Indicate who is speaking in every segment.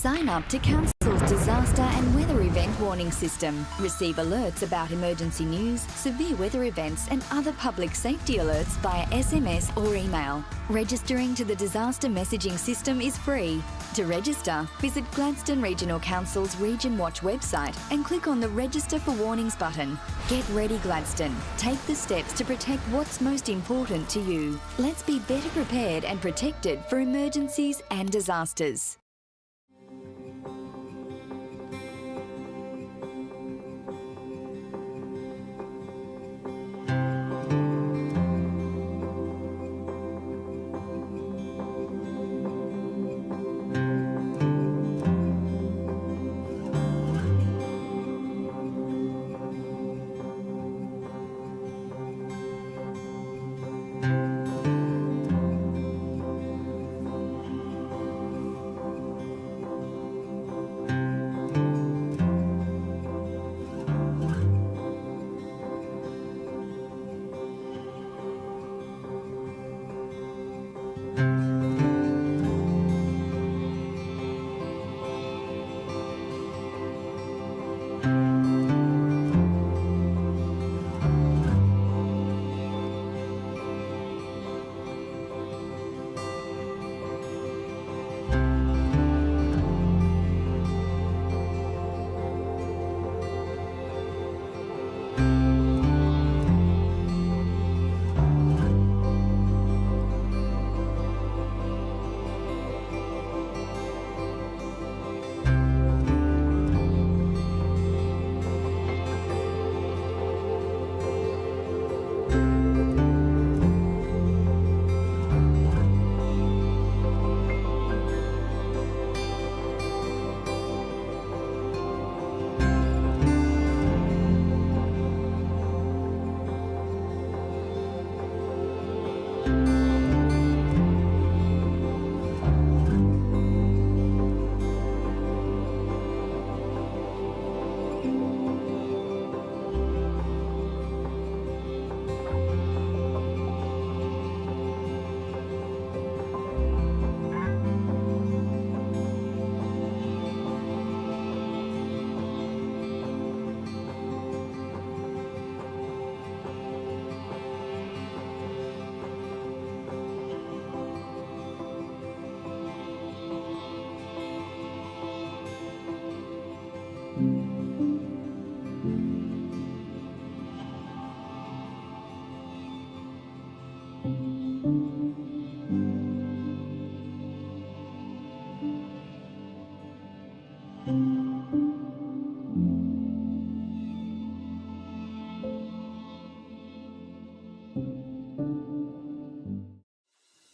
Speaker 1: Sign up to Council's disaster and weather event warning system. Receive alerts about emergency news, severe weather events and other public safety alerts via SMS or email. Registering to the disaster messaging system is free. To register, visit Gladstone Regional Council's Region Watch website and click on the Register for Warnings button. Get ready, Gladstone. Take the steps to protect what's most important to you. Let's be better prepared and protected for emergencies and disasters.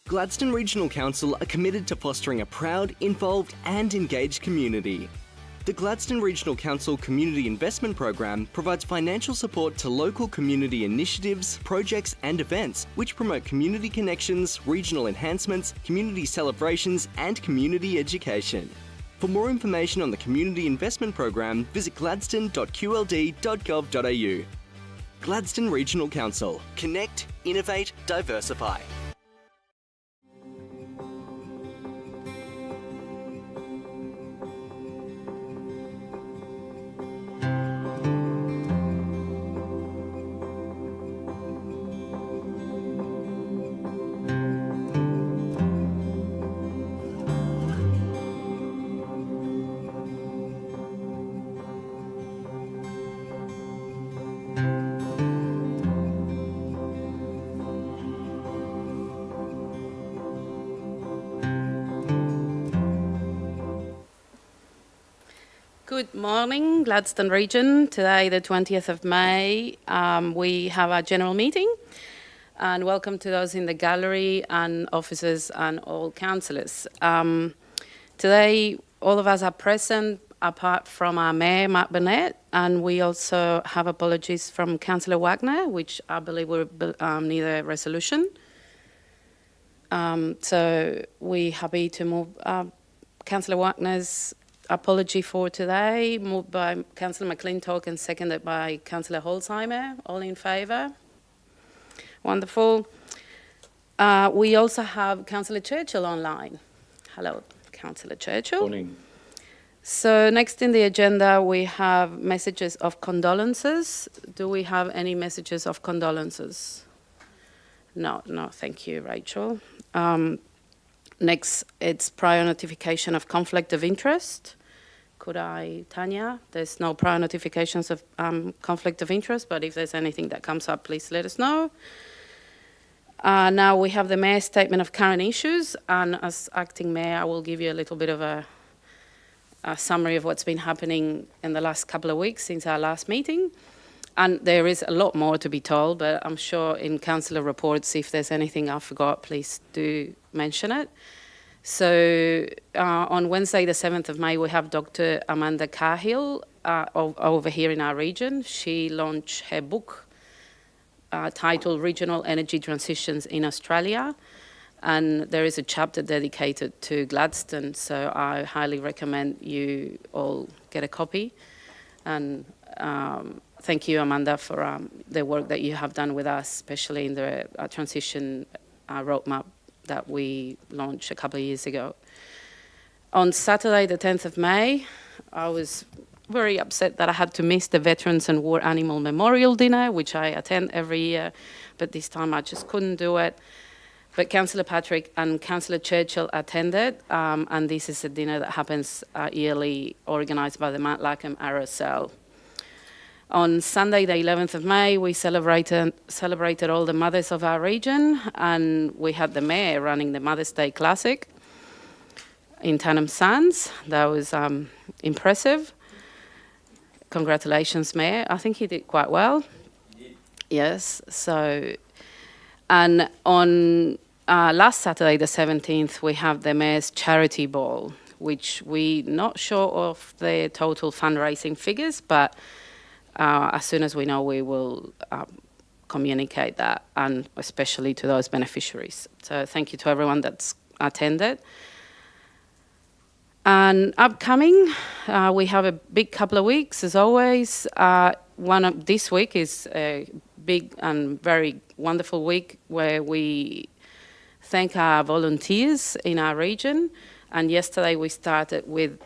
Speaker 2: Gladstone Regional Council are committed to fostering a proud, involved and engaged community. The Gladstone Regional Council Community Investment Program provides financial support to local community initiatives, projects and events which promote community connections, regional enhancements, community celebrations and community education. For more information on the Community Investment Program, visit gladstone.qld.gov.au. Gladstone Regional Council. Connect, innovate, diversify.
Speaker 3: Good morning, Gladstone Region. Today, the 20th of May, we have our general meeting. And welcome to those in the gallery and officers and all councillors. Today, all of us are present, apart from our Mayor, Matt Burnett, and we also have apologies from Councillor Wagner, which I believe will need a resolution. So we're happy to move Councillor Wagner's apology for today, moved by Councillor McClintock and seconded by Councillor Holzheimer. All in favour? Wonderful. We also have Councillor Churchill online. Hello, Councillor Churchill.
Speaker 4: Morning.
Speaker 3: So next in the agenda, we have messages of condolences. Do we have any messages of condolences? No, thank you, Rachel. Next, it's prior notification of conflict of interest. Could I, Tanya? There's no prior notifications of conflict of interest, but if there's anything that comes up, please let us know. Now we have the Mayor's statement of current issues, and as acting Mayor, I will give you a little bit of a summary of what's been happening in the last couple of weeks since our last meeting. And there is a lot more to be told, but I'm sure in councillor reports, if there's anything I forgot, please do mention it. So on Wednesday, the 7th of May, we have Dr. Amanda Cahill over here in our region. She launched her book titled Regional Energy Transitions in Australia. And there is a chapter dedicated to Gladstone, so I highly recommend you all get a copy. And thank you, Amanda, for the work that you have done with us, especially in the transition roadmap that we launched a couple of years ago. On Saturday, the 10th of May, I was very upset that I had to miss the Veterans and War Animal Memorial Dinner, which I attend every year, but this time I just couldn't do it. But Councillor Patrick and Councillor Churchill attended, and this is a dinner that happens yearly, organised by the Mount Lackham RSL. On Sunday, the 11th of May, we celebrated all the mothers of our region, and we had the Mayor running the Mother's Day Classic in Tannum Sands. That was impressive. Congratulations, Mayor. I think he did quite well. Yes. So, and on last Saturday, the 17th, we have the Mayor's Charity Ball, which we're not sure of the total fundraising figures, but as soon as we know, we will communicate that, and especially to those beneficiaries. So thank you to everyone that's attended. And upcoming, we have a big couple of weeks, as always. One of this week is a big and very wonderful week where we thank our volunteers in our region. And yesterday we started with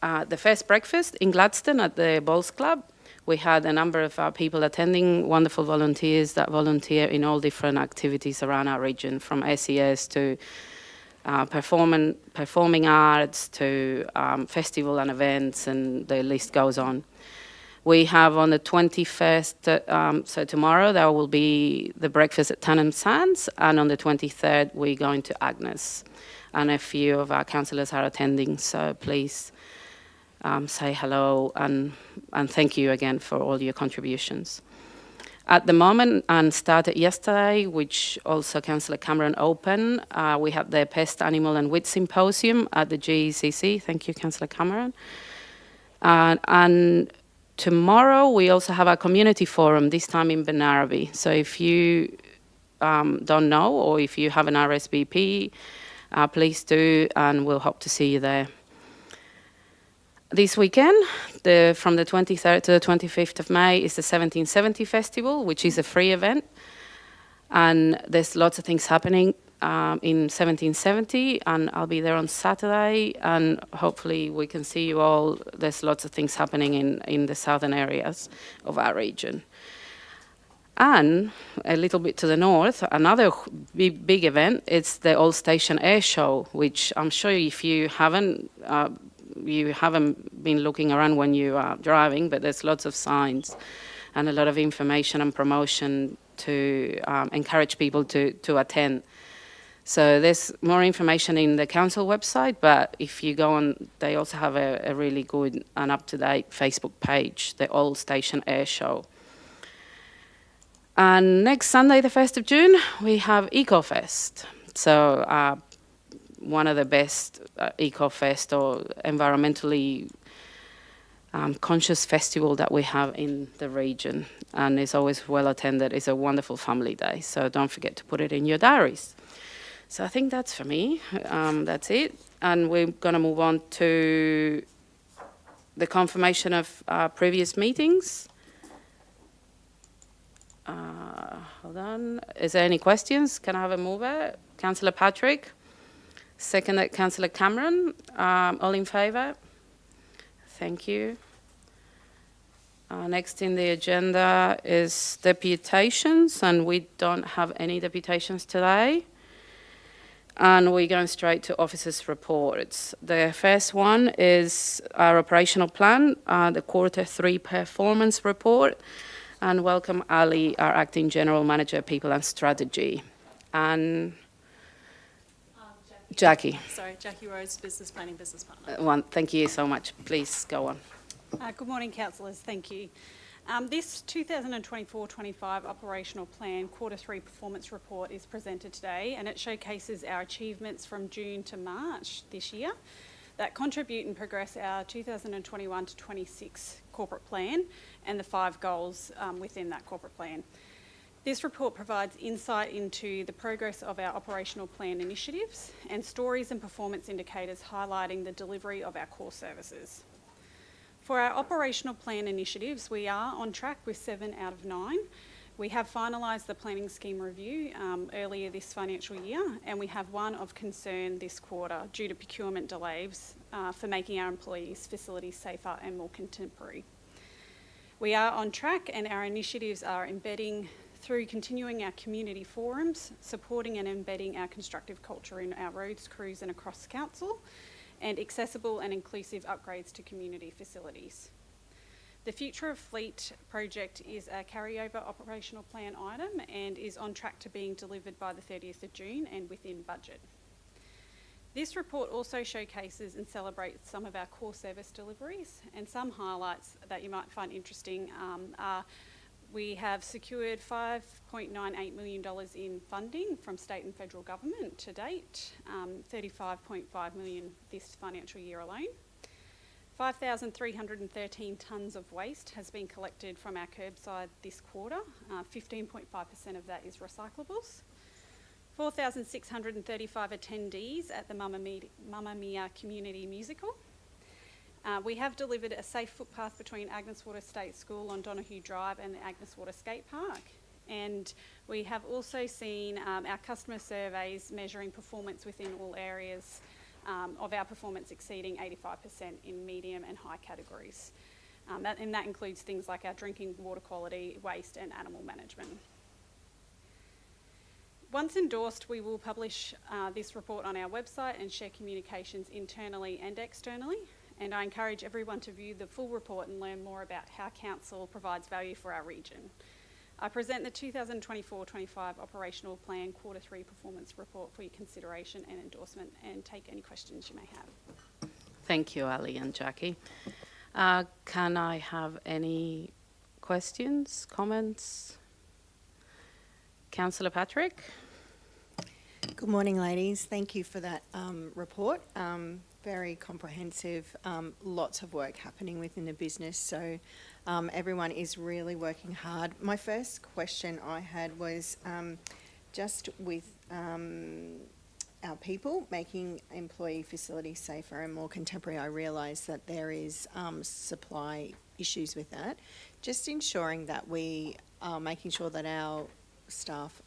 Speaker 3: the first breakfast in Gladstone at the Bowls Club. We had a number of people attending, wonderful volunteers that volunteer in all different activities around our region, from SES to performing arts to festival and events, and the list goes on. We have on the 21st, so tomorrow, there will be the breakfast at Tannum Sands, and on the 23rd, we're going to Agnes. And a few of our councillors are attending, so please say hello and thank you again for all your contributions. At the moment, and started yesterday, which also Councillor Cameron opened, we had the Pest, Animal and Weed Symposium at the GECC. Thank you, Councillor Cameron. And tomorrow, we also have a community forum, this time in Benarabi. So if you don't know, or if you have an RSVP, please do, and we'll hope to see you there. This weekend, from the 23rd to the 25th of May, is the 1770 Festival, which is a free event. And there's lots of things happening in 1770, and I'll be there on Saturday, and hopefully we can see you all. There's lots of things happening in the southern areas of our region. And a little bit to the north, another big event, it's the All Station Air Show, which I'm sure if you haven't been looking around when you are driving, but there's lots of signs and a lot of information and promotion to encourage people to attend. So there's more information in the council website, but if you go on, they also have a really good and up-to-date Facebook page, the All Station Air Show. And next Sunday, the 1st of June, we have EcoFest. So one of the best eco-fest or environmentally conscious festival that we have in the region, and it's always well attended. It's a wonderful family day, so don't forget to put it in your diaries. So I think that's for me. That's it, and we're going to move on to the confirmation of previous meetings. Hold on. Is there any questions? Can I have a mover? Councillor Patrick. Seconded, Councillor Cameron. All in favour? Thank you. Next in the agenda is deputations, and we don't have any deputations today. And we're going straight to officers' reports. The first one is our operational plan, the Q3 performance report. And welcome Ali, our Acting General Manager, People and Strategy. And Jackie.
Speaker 4: Sorry, Jackie Rose, Business Planning Business Partner.
Speaker 3: Thank you so much. Please go on.
Speaker 4: Good morning, councillors. Thank you. This 2024-25 operational plan Q3 performance report is presented today, and it showcases our achievements from June to March this year that contribute and progress our 2021 to 26 corporate plan and the 5 goals within that corporate plan. This report provides insight into the progress of our operational plan initiatives and stories and performance indicators highlighting the delivery of our core services. For our operational plan initiatives, we are on track with 7 out of 9. We have finalised the planning scheme review earlier this financial year, and we have one of concern this quarter due to procurement delays for making our employees' facilities safer and more contemporary. We are on track, and our initiatives are embedding through continuing our community forums, supporting and embedding our constructive culture in our roads, crews and across council, and accessible and inclusive upgrades to community facilities. The Future of Fleet project is a carryover operational plan item and is on track to being delivered by the 30th of June and within budget. This report also showcases and celebrates some of our core service deliveries, and some highlights that you might find interesting are we have secured $5.98 million in funding from state and federal government to date, $35.5 million this financial year alone. 5,313 tonnes of waste has been collected from our curbside this quarter. 15.5% of that is recyclables. 4,635 attendees at the Mamma Mia Community Musical. We have delivered a safe footpath between Agnes Water State School on Donahue Drive and the Agnes Water Skate Park. And we have also seen our customer surveys measuring performance within all areas of our performance exceeding 85% in medium and high categories. And that includes things like our drinking water quality, waste and animal management. Once endorsed, we will publish this report on our website and share communications internally and externally. And I encourage everyone to view the full report and learn more about how Council provides value for our region. I present the 2024-25 Operational Plan Q3 Performance Report for your consideration and endorsement, and take any questions you may have.
Speaker 3: Thank you, Ali and Jackie. Can I have any questions, comments? Councillor Patrick?
Speaker 5: Good morning, ladies. Thank you for that report. Very comprehensive, lots of work happening within the business, so everyone is really working hard. My first question I had was just with our people, making employee facilities safer and more contemporary. I realise that there is supply issues with that. Just ensuring that we are making sure that our staff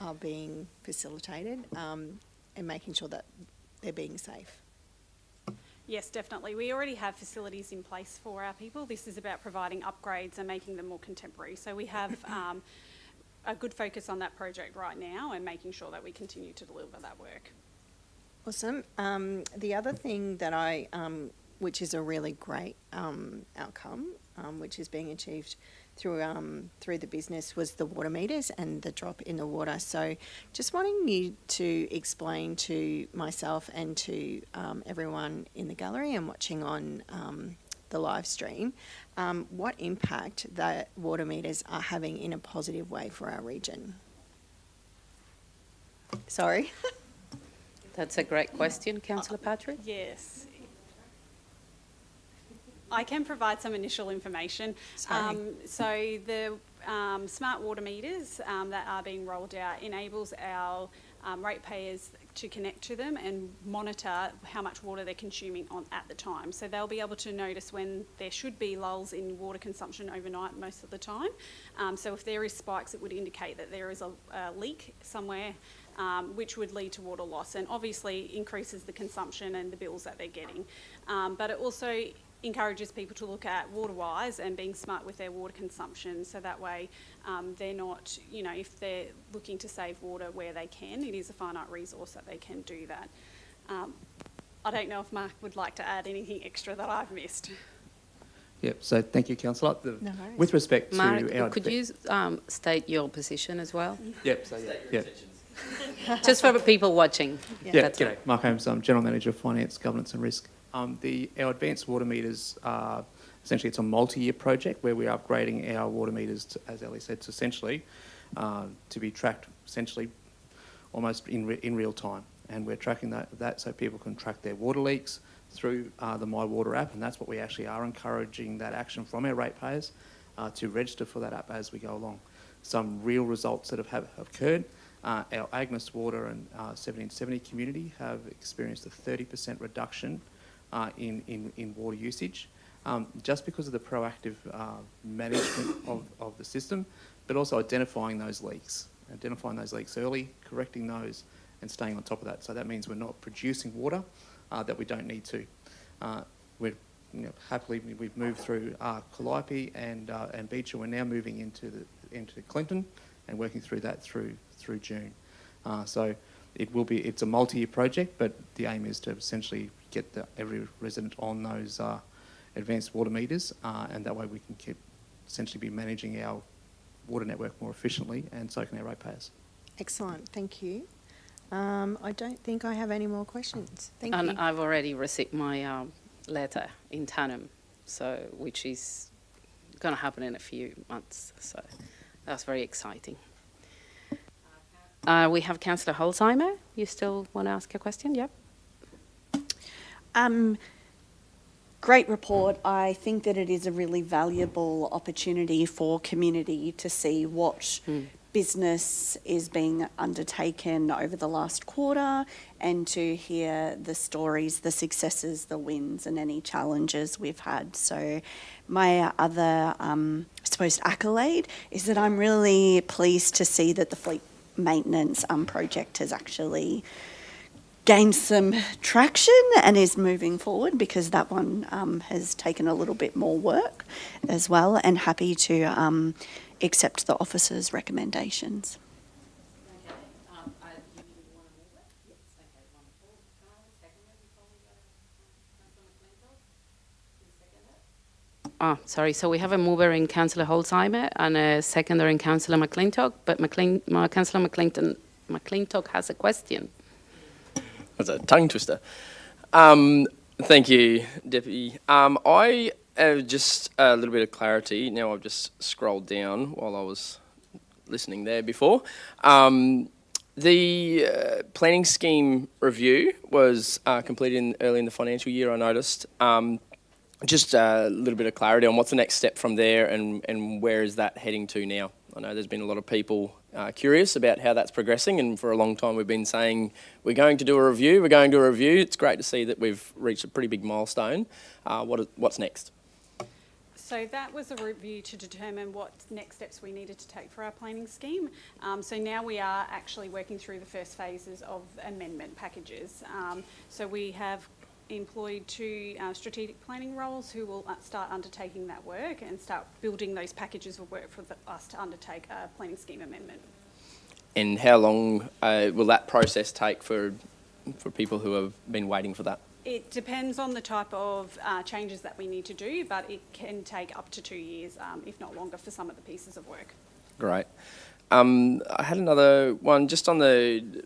Speaker 5: are being facilitated and making sure that they're being safe.
Speaker 4: Yes, definitely. We already have facilities in place for our people. This is about providing upgrades and making them more contemporary. So we have a good focus on that project right now and making sure that we continue to deliver that work.
Speaker 5: Awesome. The other thing that which is a really great outcome, which is being achieved through the business, was the water meters and the drop in the water. So just wanting you to explain to myself and to everyone in the gallery and watching on the live stream, what impact that water meters are having in a positive way for our region. Sorry.
Speaker 3: That's a great question, Councillor Patrick.
Speaker 4: Yes. I can provide some initial information.
Speaker 5: Sorry.
Speaker 4: So the smart water meters that are being rolled out enables our ratepayers to connect to them and monitor how much water they're consuming at the time. So they'll be able to notice when there should be lulls in water consumption overnight most of the time. So if there is spikes, it would indicate that there is a leak somewhere, which would lead to water loss and obviously increases the consumption and the bills that they're getting. But it also encourages people to look at water-wise and being smart with their water consumption, so that way they're not, if they're looking to save water where they can, it is a finite resource that they can do that. I don't know if Mark would like to add anything extra that I've missed.
Speaker 6: Yep, so thank you, Councillor.
Speaker 5: No worries.
Speaker 6: With respect to
Speaker 3: Mark,
Speaker 6: our...
Speaker 3: could you state your position as well?
Speaker 6: Yep, so yeah.
Speaker 3: Just for the people watching.
Speaker 6: Yeah,
Speaker 3: That's
Speaker 6: g'day. Mark Holmes, General Manager of Finance, Governance and Risk. Our advanced water meters are essentially, it's a multi-year project where we're upgrading our water meters, to, as Ellie said, to essentially to be tracked essentially almost in real time, and we're tracking that so people can track their water leaks through the My Water app, and that's what we actually are encouraging that action from our ratepayers to register for that app as we go along. Some real results that have occurred. Our Agnes Water and 1770 community have experienced a 30% reduction in water usage, just because of the proactive management of the system, but also identifying those leaks early, correcting those and staying on top of that. So that means we're not producing water that we don't need to. Happily we've moved through Calliope and Beecher. We're now moving into Clinton and working through that through June. So it's a multi-year project, but the aim is to essentially get every resident on those advanced water meters, and that way we can essentially be managing our water network more efficiently, and so can our ratepayers.
Speaker 5: Excellent, thank you. I don't think I have any more questions. Thank you.
Speaker 3: And I've already received my letter in Tannum, which is going to happen in a few months. So that's very exciting. We have Councillor Holzheimer. You still want to ask a question? Yep.
Speaker 7: Great report. I think that it is a really valuable opportunity for community to see what business is being undertaken over the last quarter and to hear the stories, the successes, the wins and any challenges we've had. So my other, I suppose, accolade is that I'm really pleased to see that the fleet maintenance project has actually gained some traction and is moving forward, because that one has taken a little bit more work as well, and happy to accept the officer's recommendations.
Speaker 3: Sorry, so we have a mover in Councillor Holzheimer and a seconder in Councillor McClintock, but Councillor McClintock has a question.
Speaker 8: That's a tongue twister. Thank you, Deputy. I have just a little bit of clarity. Now I've just scrolled down while I was listening there before. The planning scheme review was completed early in the financial year, I noticed. Just a little bit of clarity on what's the next step from there and where is that heading to now? I know there's been a lot of people curious about how that's progressing, and for a long time we've been saying we're going to do a review, we're going to do a review. It's great to see that we've reached a pretty big milestone. What's next?
Speaker 4: So that was a review to determine what next steps we needed to take for our planning scheme. So now we are actually working through the first phases of amendment packages. So we have employed 2 strategic planning roles who will start undertaking that work and start building those packages of work for us to undertake a planning scheme amendment.
Speaker 8: And how long will that process take for people who have been waiting for that?
Speaker 4: It depends on the type of changes that we need to do, but it can take up to 2 years, if not longer, for some of the pieces of work.
Speaker 8: Great. I had another one just on the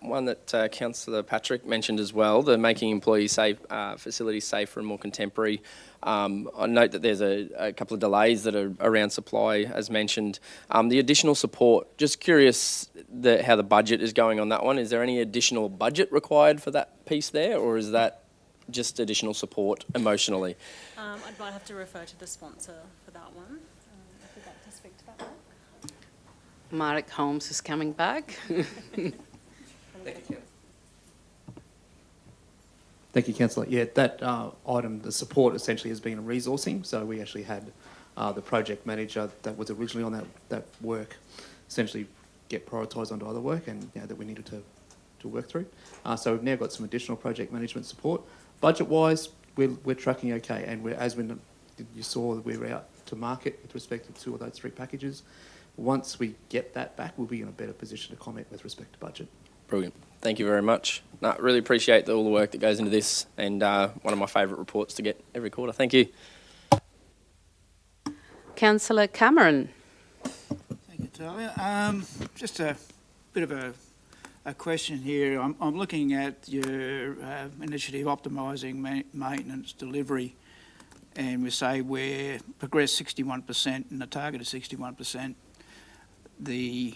Speaker 8: one that Councillor Patrick mentioned as well, the making employees safe, facilities safer and more contemporary. I note that there's a couple of delays that are around supply, as mentioned. The additional support, just curious how the budget is going on that one. Is there any additional budget required for that piece there, or is that just additional support emotionally?
Speaker 9: I might have to refer to the sponsor for that one. If you'd like to speak to that one.
Speaker 3: Marek Holmes is coming back.
Speaker 6: Thank you, Councillor. Yeah, that item, the support essentially has been resourcing. So we actually had the project manager that was originally on that work essentially get prioritised onto other work, and that we needed to work through. So we've now got some additional project management support. Budget-wise, we're tracking okay, and you saw that we were out to market with respect to 2 of those 3 packages. Once we get that back, we'll be in a better position to comment with respect to budget.
Speaker 8: Brilliant. Thank you very much. No, really appreciate all the work that goes into this, and one of my favourite reports to get every quarter. Thank you.
Speaker 3: Councillor Cameron.
Speaker 10: Thank you, Talia. Just a bit of a question here. I'm looking at your initiative optimising maintenance delivery, and we say we're progressed 61% and the target is 61%. The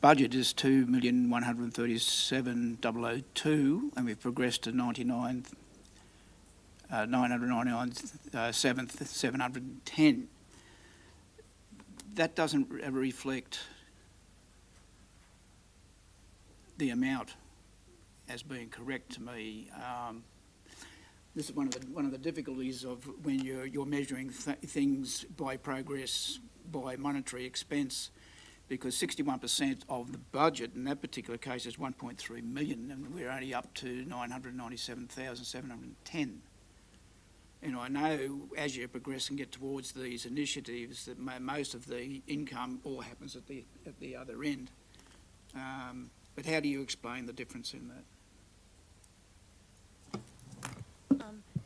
Speaker 10: budget is 2,137,002, and we've progressed to 999,710. That doesn't reflect the amount as being correct to me. This is one of the difficulties of when you're measuring things by progress, by monetary expense, because 61% of the budget in that particular case is 1.3 million, and we're only up to 997,710. And I know as you progress and get towards these initiatives that most of the income all happens at the other end. But how do you explain the difference in that?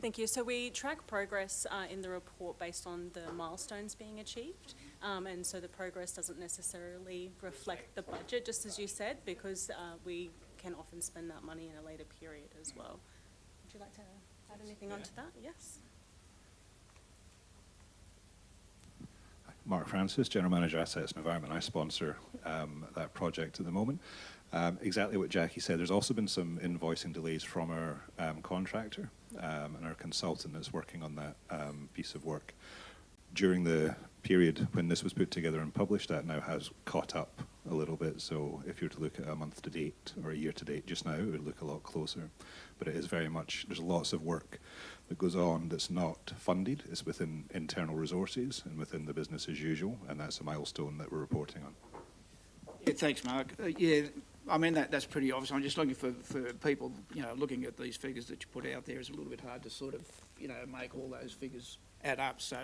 Speaker 9: Thank you. So we track progress in the report based on the milestones being achieved. And so the progress doesn't necessarily reflect the budget, just as you said, because we can often spend that money in a later period as well. Would you like to add anything onto that? Yes.
Speaker 11: Mark Francis, General Manager Assets and Environment. I sponsor that project at the moment. Exactly what Jackie said, there's also been some invoicing delays from our contractor and our consultant that's working on that piece of work. During the period when this was put together and published, that now has caught up a little bit. So if you were to look at a month to date or a year to date just now, it would look a lot closer. But it is very much, there's lots of work that goes on that's not funded. It's within internal resources and within the business as usual, and that's a milestone that we're reporting on.
Speaker 10: Yeah, thanks, Mark. I mean, that's pretty obvious. I'm just looking for people, looking at these figures that you put out there is a little bit hard to sort of, make all those figures add up. So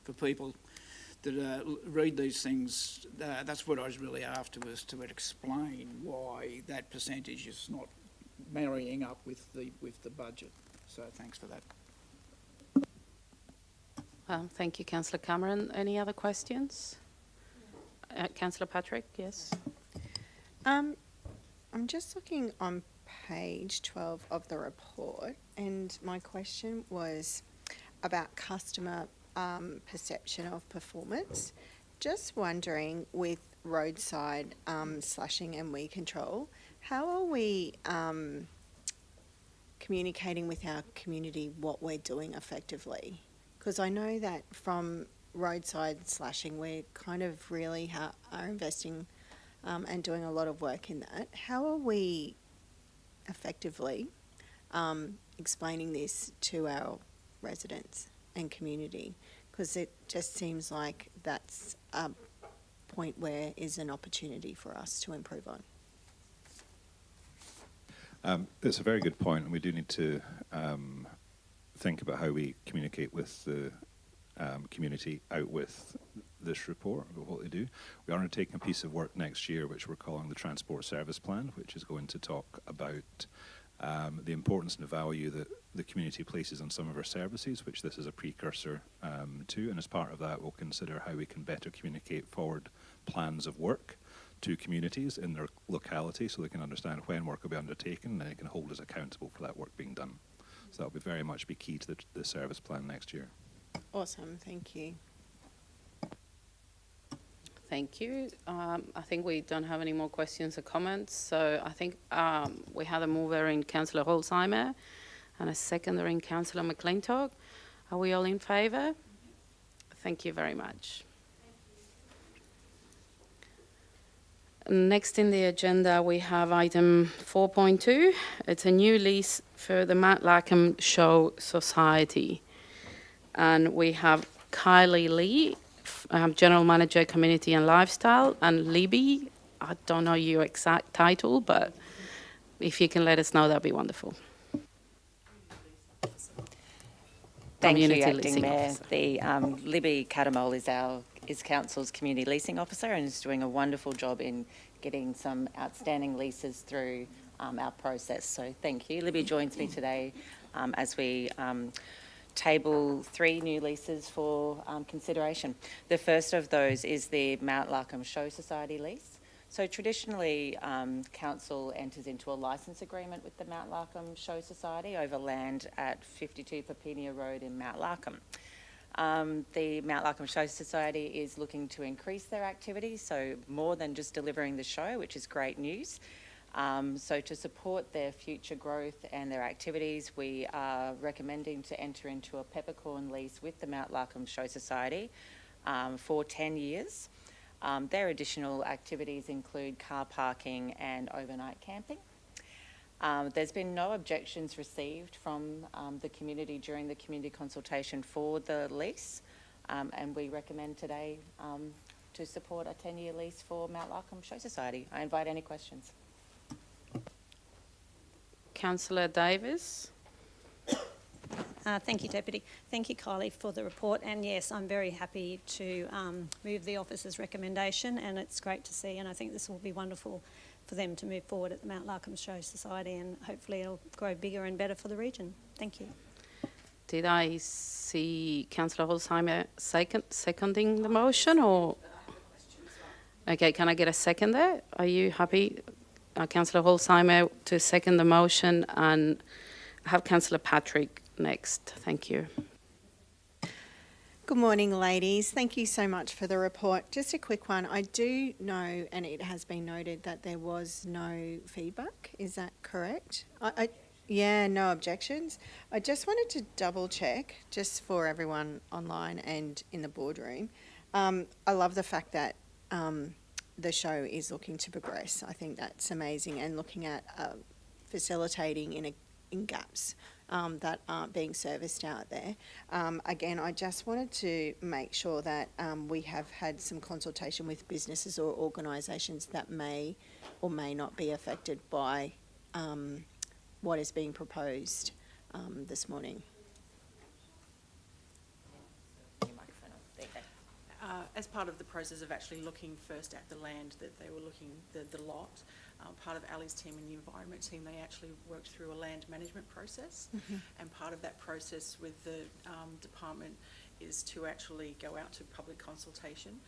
Speaker 10: for people that read these things, that's what I was really after, was to explain why that percentage is not marrying up with the budget. So thanks for that.
Speaker 3: Thank you, Councillor Cameron. Any other questions? Councillor Patrick, yes.
Speaker 5: I'm just looking on page 12 of the report, and my question was about customer perception of performance. just wondering, with roadside slashing and weed control, how are we communicating with our community what we're doing effectively? Because I know that from roadside slashing, we kind of really are investing and doing a lot of work in that. How are we effectively explaining this to our residents and community? Because it just seems like that's a point where is an opportunity for us to improve on.
Speaker 11: It's a very good point, and we do need to think about how we communicate with the community out with this report about what they do. We are undertaking a piece of work next year which we're calling the Transport Service Plan, which is going to talk about the importance and the value that the community places on some of our services, which this is a precursor to, and as part of that we'll consider how we can better communicate forward plans of work to communities in their locality so they can understand when work will be undertaken and they can hold us accountable for that work being done. So that will very much be key to the service plan next year.
Speaker 5: Awesome, thank you.
Speaker 3: Thank you. I think we don't have any more questions or comments, so I think we had a mover in Councillor Holzheimer and a seconder in Councillor McClintock. Are we all in favour? Thank you very much. Next in the agenda, we have item 4.2. It's a new lease for the Matt Lackham Show Society. And we have Kylie Lee, General Manager, Community and Lifestyle, and Libby. I don't know your exact title, but if you can let us know, that'd be wonderful.
Speaker 12: Thank you,
Speaker 3: Community
Speaker 12: Acting
Speaker 3: Leasing
Speaker 12: Mayor.
Speaker 3: Officer.
Speaker 12: The Libby Catamol is Council's Community Leasing Officer and is doing a wonderful job in getting some outstanding leases through our process. So thank you. Libby joins me today as we table 3 new leases for consideration. The first of those is the Mount Larkham Show Society lease. So traditionally, Council enters into a licence agreement with the Mount Larkham Show Society over land at 52 Papinia Road in Mount Larkham. The Mount Larkham Show Society is looking to increase their activities, so more than just delivering the show, which is great news. So to support their future growth and their activities, we are recommending to enter into a peppercorn lease with the Mount Larkham Show Society for 10 years. Their additional activities include car parking and overnight camping. There's been no objections received from the community during the community consultation for the lease, and we recommend today to support a 10-year lease for Mount Larkham Show Society. I invite any questions.
Speaker 3: Councillor Davis.
Speaker 13: Thank you, Deputy. Thank you, Kylie, for the report. And yes, I'm very happy to move the officer's recommendation, and it's great to see, and I think this will be wonderful for them to move forward at the Mount Larkham Show Society, and hopefully it'll grow bigger and better for the region. Thank you.
Speaker 3: Did I see Councillor Holzheimer seconding the motion, or? Okay, can I get a second there? Are you happy, Councillor Holzheimer, to second the motion, and have Councillor Patrick next? Thank you.
Speaker 5: Good morning, ladies. Thank you so much for the report. Just a quick one. I do know, and it has been noted, that there was no feedback. Is that correct? Yeah, no objections. I just wanted to double check, just for everyone online and in the boardroom. I love the fact that the show is looking to progress. I think that's amazing, and looking at facilitating in gaps that aren't being serviced out there. Again, I just wanted to make sure that we have had some consultation with businesses or organisations that may or may not be affected by what is being proposed this morning.
Speaker 14: As part of the process of actually looking first at the land that they were looking, the lot, part of Ali's team and the environment team, they actually worked through a land management process.
Speaker 5: Mm-hmm.
Speaker 14: And part of that process with the department is to actually go out to public consultation.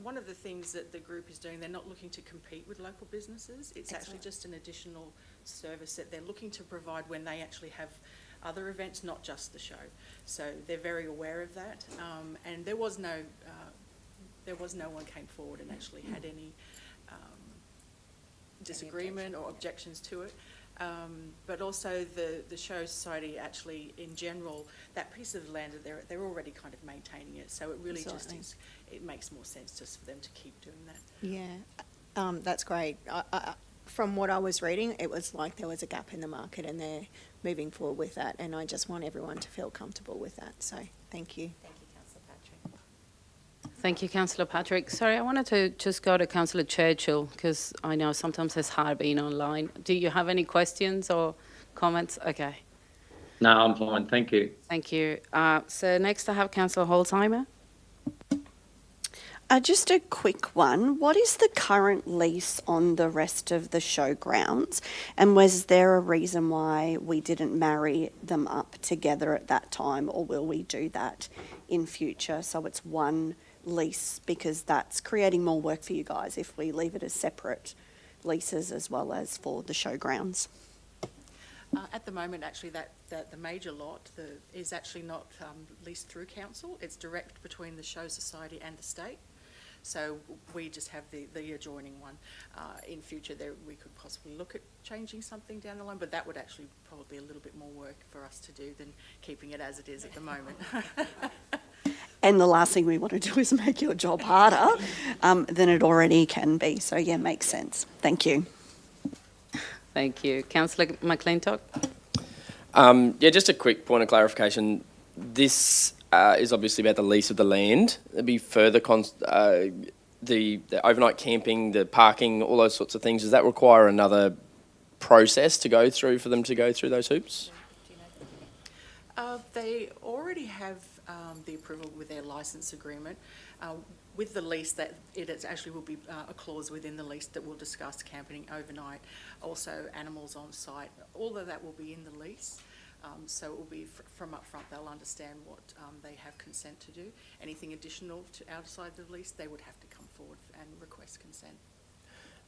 Speaker 14: One of the things that the group is doing, they're not looking to compete with local businesses. It's
Speaker 5: Excellent.
Speaker 14: actually just an additional service that they're looking to provide when they actually have other events, not just the show. So they're very aware of that. And there was no there was no one came forward and actually had any disagreement or objections to it. But also the Show Society actually, in general, that piece of land, they're already kind of maintaining it, so it really just is, it makes more sense just for them to keep doing that.
Speaker 5: Yeah, that's great. From what I was reading, it was like there was a gap in the market and they're moving forward with that, and I just want everyone to feel comfortable with that, so thank you.
Speaker 12: Thank you, Councillor Patrick.
Speaker 3: Thank you, Councillor Patrick. Sorry, I wanted to just go to Councillor Churchill, because I know sometimes it's hard being online. Do you have any questions or comments? Okay.
Speaker 15: No, I'm fine. Thank you.
Speaker 3: Thank you. So next I have Councillor Holzheimer.
Speaker 7: Just a quick one. What is the current lease on the rest of the showgrounds? And was there a reason why we didn't marry them up together at that time, or will we do that in future? So it's one lease, because that's creating more work for you guys if we leave it as separate leases as well as for the showgrounds.
Speaker 14: At the moment, actually, the major lot is actually not leased through council. It's direct between the Show Society and the state. So we just have the adjoining one. In future, we could possibly look at changing something down the line, but that would actually probably be a little bit more work for us to do than keeping it as it is at the moment.
Speaker 7: And the last thing we want to do is make your job harder than it already can be. So yeah, makes sense. Thank you.
Speaker 3: Thank you. Councillor McClintock.
Speaker 8: Yeah, just a quick point of clarification. This is obviously about the lease of the land. There'll be further the overnight camping, the parking, all those sorts of things. Does that require another process to go through for them to go through those hoops?
Speaker 14: They already have the approval with their licence agreement. With the lease, that it actually will be a clause within the lease that will discuss camping overnight, also animals on site. All of that will be in the lease. So it will be from up front, they'll understand what they have consent to do. Anything additional to outside the lease, they would have to come forward and request consent.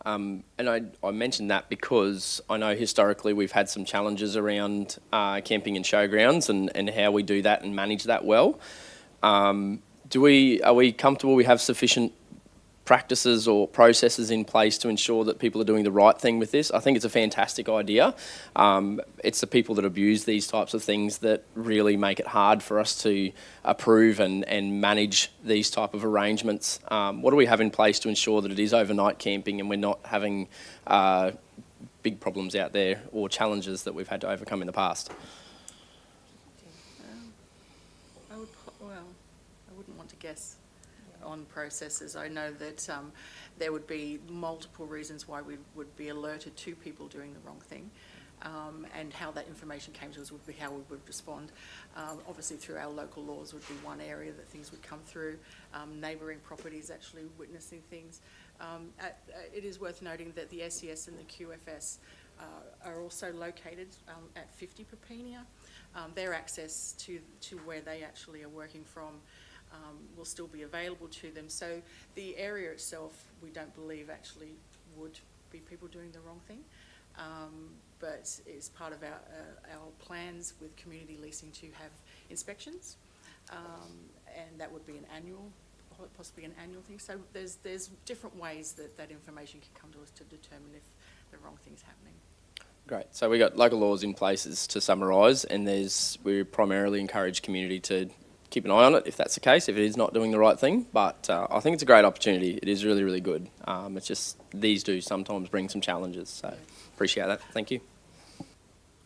Speaker 8: And I mentioned that because I know historically we've had some challenges around camping in showgrounds and how we do that and manage that well. Are we comfortable we have sufficient practices or processes in place to ensure that people are doing the right thing with this? I think it's a fantastic idea. It's the people that abuse these types of things that really make it hard for us to approve and manage these type of arrangements. What do we have in place to ensure that it is overnight camping and we're not having big problems out there or challenges that we've had to overcome in the past?
Speaker 14: I wouldn't want to guess on processes. I know that there would be multiple reasons why we would be alerted to people doing the wrong thing, and how that information came to us would be how we would respond. Obviously through our local laws would be one area that things would come through, neighbouring properties actually witnessing things. It is worth noting that the SES and the QFS are also located at 50 Pepinia. Their access to where they actually are working from will still be available to them. So the area itself, we don't believe actually would be people doing the wrong thing. But it's part of our plans with community leasing to have inspections, and that would be possibly an annual thing. So there's different ways that information can come to us to determine if the wrong thing's happening.
Speaker 8: Great. So we got local laws in place, to summarise, and we primarily encourage community to keep an eye on it if that's the case, if it is not doing the right thing. But I think it's a great opportunity. It is really, really good. It's just these do sometimes bring some challenges. So appreciate that. Thank you.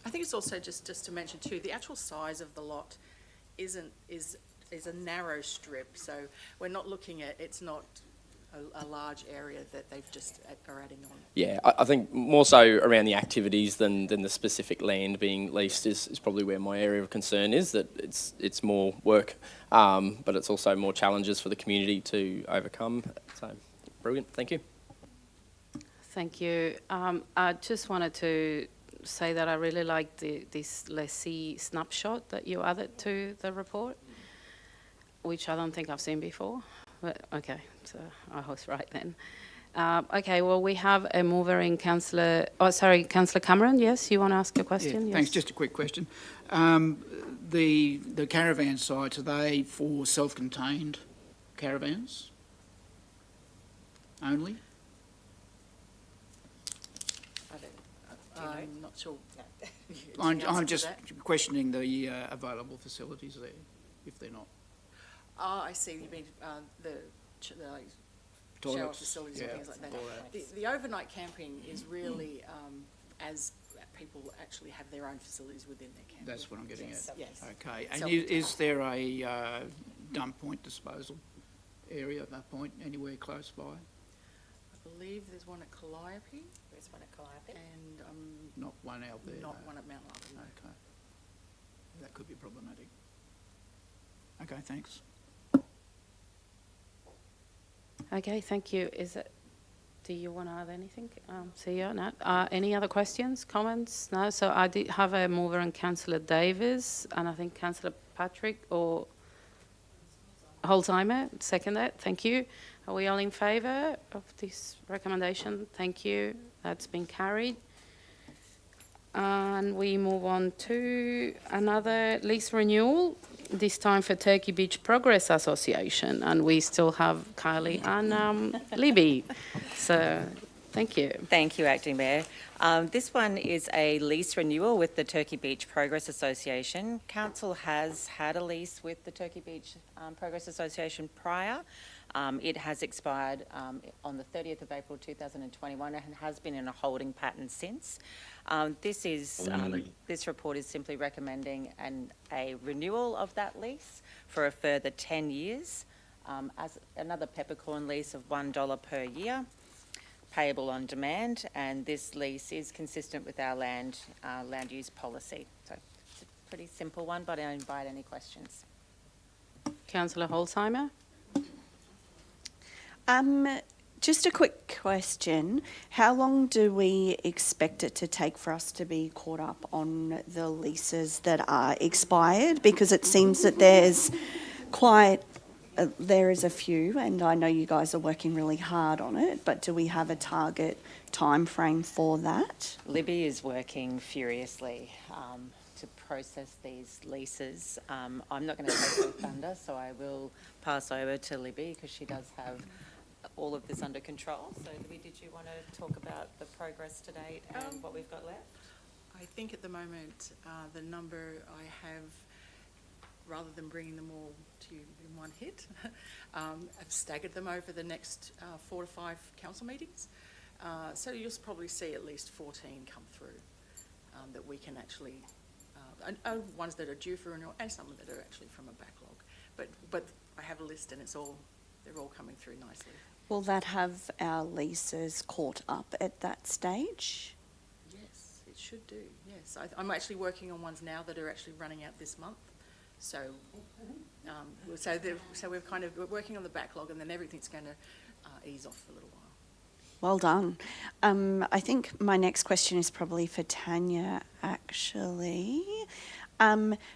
Speaker 14: I think it's also just to mention too, the actual size of the lot is a narrow strip. So we're not looking at, it's not a large area that they've just are adding on.
Speaker 8: Yeah, I think more so around the activities than the specific land being leased is probably where my area of concern is, that it's more work, but it's also more challenges for the community to overcome. So, brilliant. Thank you.
Speaker 3: Thank you. I just wanted to say that I really like this lessee snapshot that you added to the report, which I don't think I've seen before. But okay, so I was right then. Okay, well, we have a mover in Councillor Cameron. Yes, you want to ask a question?
Speaker 10: Yeah,
Speaker 3: yes.
Speaker 10: Thanks. Just a quick question. The caravan sites, are they for self-contained caravans? only?
Speaker 14: I'm not sure.
Speaker 10: I'm just questioning the available facilities there, if they're not.
Speaker 14: Oh, I see. You mean the like, shower
Speaker 10: Toilets,
Speaker 14: facilities and things like that.
Speaker 10: all that.
Speaker 14: The overnight camping is really as people actually have their own facilities within their camping.
Speaker 10: That's what I'm getting
Speaker 14: Yes.
Speaker 10: at.
Speaker 14: Yes.
Speaker 10: Okay, and is there a dump point disposal area, a point anywhere close by?
Speaker 14: I believe there's one at Calliope.
Speaker 12: There's one at Calliope.
Speaker 14: And
Speaker 10: Not one out there?
Speaker 14: not
Speaker 10: no.
Speaker 14: one at Mount Larkin.
Speaker 10: Okay. That could be problematic. Okay, thanks.
Speaker 3: Okay, thank you. Do you want to add anything? CEO, no? Any other questions, comments? No? So I did have a mover and Councillor Davis, and I think Councillor Patrick or Holzheimer second that. Thank you. Are we all in favour of this recommendation? Thank you. That's been carried. And we move on to another lease renewal, this time for Turkey Beach Progress Association. And we still have Kylie and Libby. So thank you.
Speaker 12: Thank you, Acting Mayor. This one is a lease renewal with the Turkey Beach Progress Association. Council has had a lease with the Turkey Beach Progress Association prior. It has expired on the 30th of April 2021 and has been in a holding pattern since. This report is simply recommending a renewal of that lease for a further 10 years as another peppercorn lease of $1 per year, payable on demand, and this lease is consistent with our land use policy. So it's a pretty simple one, but I invite any questions.
Speaker 3: Councillor Holzheimer?
Speaker 7: Just a quick question. How long do we expect it to take for us to be caught up on the leases that are expired? Because it seems that there is a few, and I know you guys are working really hard on it, but do we have a target time frame for that?
Speaker 12: Libby is working furiously to process these leases. I'm not going to take her thunder, so I will pass over to Libby because she does have all of this under control. So Libby, did you want to talk about the progress to date and what we've got left?
Speaker 14: I think at the moment the number I have, rather than bringing them all to you in one hit, I've staggered them over the next 4 to 5 council meetings. So you'll probably see at least 14 come through that we can actually, ones that are due for renewal and some that are actually from a backlog. But I have a list and they're all coming through nicely.
Speaker 7: Will that have our leases caught up at that stage?
Speaker 14: Yes, it should do, yes. I'm actually working on ones now that are actually running out this month. So we're kind of working on the backlog, and then everything's going to ease off for a little while.
Speaker 7: Well done. I think my next question is probably for Tanya, actually.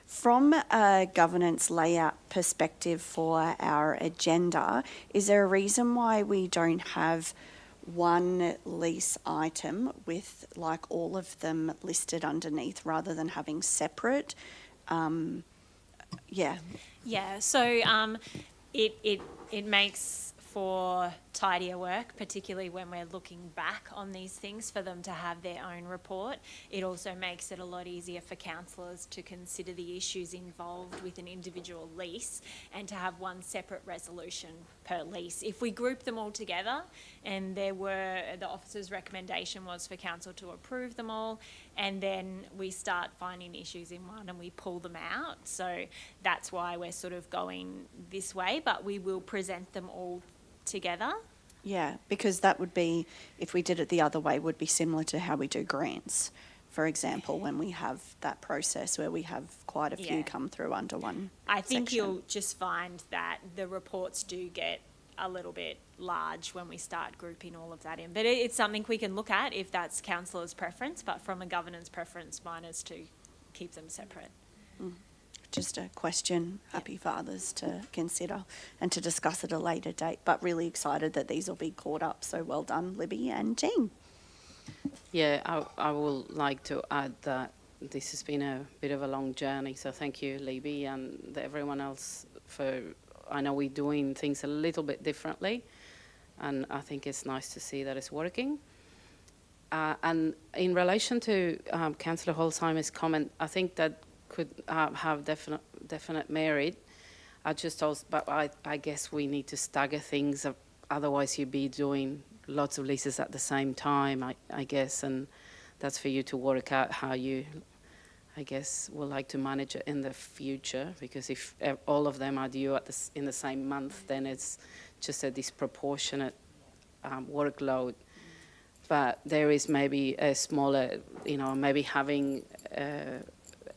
Speaker 7: From a governance layout perspective for our agenda, is there a reason why we don't have one lease item with like all of them listed underneath rather than having separate? Yeah,
Speaker 16: so it makes for tidier work, particularly when we're looking back on these things, for them to have their own report. It also makes it a lot easier for councillors to consider the issues involved with an individual lease and to have one separate resolution per lease. If we group them all together, and the officer's recommendation was for council to approve them all, and then we start finding issues in one and we pull them out. So that's why we're sort of going this way, but we will present them all together.
Speaker 7: Yeah, because that would be, if we did it the other way, would be similar to how we do grants, for example, when we have that process where we have quite a few come through under one
Speaker 16: I think
Speaker 7: section.
Speaker 16: You'll just find that the reports do get a little bit large when we start grouping all of that in. But it's something we can look at if that's councillors' preference, but from a governance preference, mine is to keep them separate.
Speaker 7: Just a question, happy for others to consider and to discuss at a later date, but really excited that these will be caught up. So well done, Libby and team.
Speaker 3: Yeah, I would like to add that this has been a bit of a long journey, so thank you, Libby, and everyone else for, I know we're doing things a little bit differently, and I think it's nice to see that it's working. And in relation to Councillor Holzheimer's comment, I think that could have definite merit. But I guess we need to stagger things, otherwise you'd be doing lots of leases at the same time, I guess, and that's for you to work out how you, I guess, would like to manage it in the future, because if all of them are due in the same month, then it's just a disproportionate workload. But there is maybe a smaller, maybe having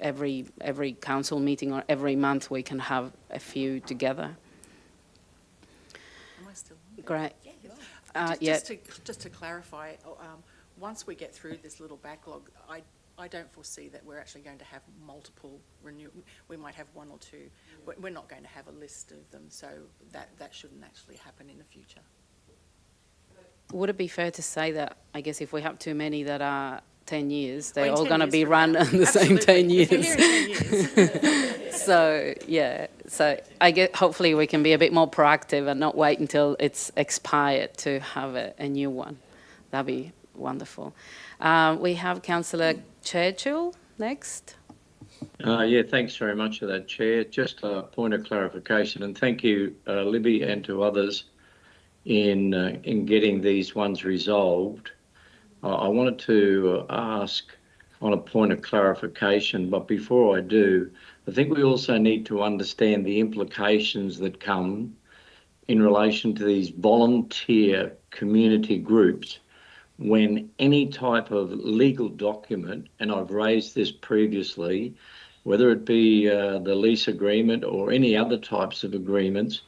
Speaker 3: every council meeting or every month we can have a few together.
Speaker 14: Am I still on?
Speaker 3: Great.
Speaker 14: Just to clarify, once we get through this little backlog, I don't foresee that we're actually going to have multiple we might have one or two. We're not going to have a list of them, so that shouldn't actually happen in the future.
Speaker 3: Would it be fair to say that, I guess, if we have too many that are 10 years, they're all going to be run in the same 10 years? So, yeah. So I get, hopefully we can be a bit more proactive and not wait until it's expired to have a new one. That'd be wonderful. We have Councillor Churchill next.
Speaker 15: Thanks very much for that, Chair. Just a point of clarification, and thank you, Libby, and to others in getting these ones resolved. I wanted to ask on a point of clarification, but before I do, I think we also need to understand the implications that come in relation to these volunteer community groups when any type of legal document, and I've raised this previously, whether it be the lease agreement or any other types of agreements,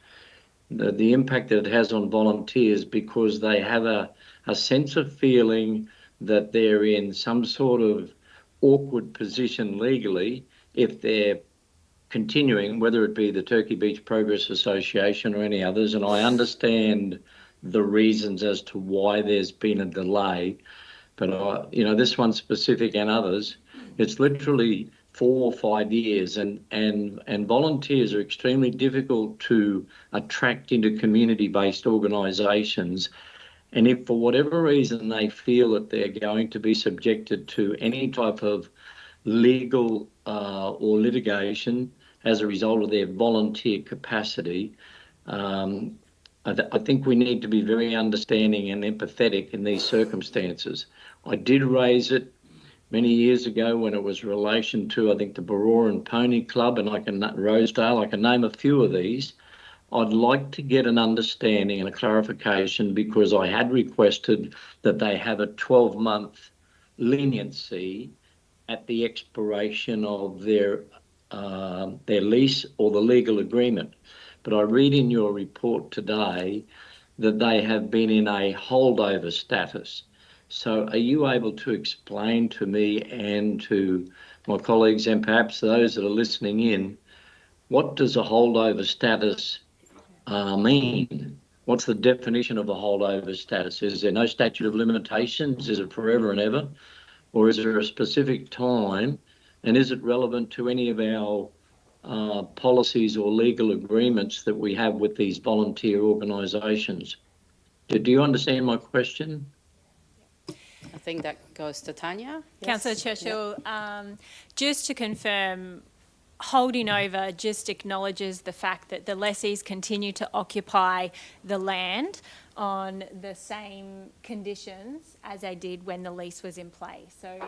Speaker 15: the impact that it has on volunteers, because they have a sense of feeling that they're in some sort of awkward position legally if they're continuing, whether it be the Turkey Beach Progress Association or any others. And I understand the reasons as to why there's been a delay, but this one specific and others, it's literally 4 or 5 years, and volunteers are extremely difficult to attract into community-based organisations. And if for whatever reason they feel that they're going to be subjected to any type of legal or litigation as a result of their volunteer capacity, I think we need to be very understanding and empathetic in these circumstances. I did raise it many years ago when it was in relation to, I think, the Barora and Pony Club, and Rosedale, I can name a few of these. I'd like to get an understanding and a clarification, because I had requested that they have a 12-month leniency at the expiration of their lease or the legal agreement. But I read in your report today that they have been in a holdover status. So are you able to explain to me and to my colleagues and perhaps those that are listening in, what does a holdover status mean? What's the definition of a holdover status? Is there no statute of limitations? Is it forever and ever? Or is there a specific time? And is it relevant to any of our policies or legal agreements that we have with these volunteer organisations? Do you understand my question?
Speaker 3: I think that goes to Tanya. Yes.
Speaker 16: Councillor Churchill, just to confirm, holding over just acknowledges the fact that the lessees continue to occupy the land on the same conditions as they did when the lease was in place. So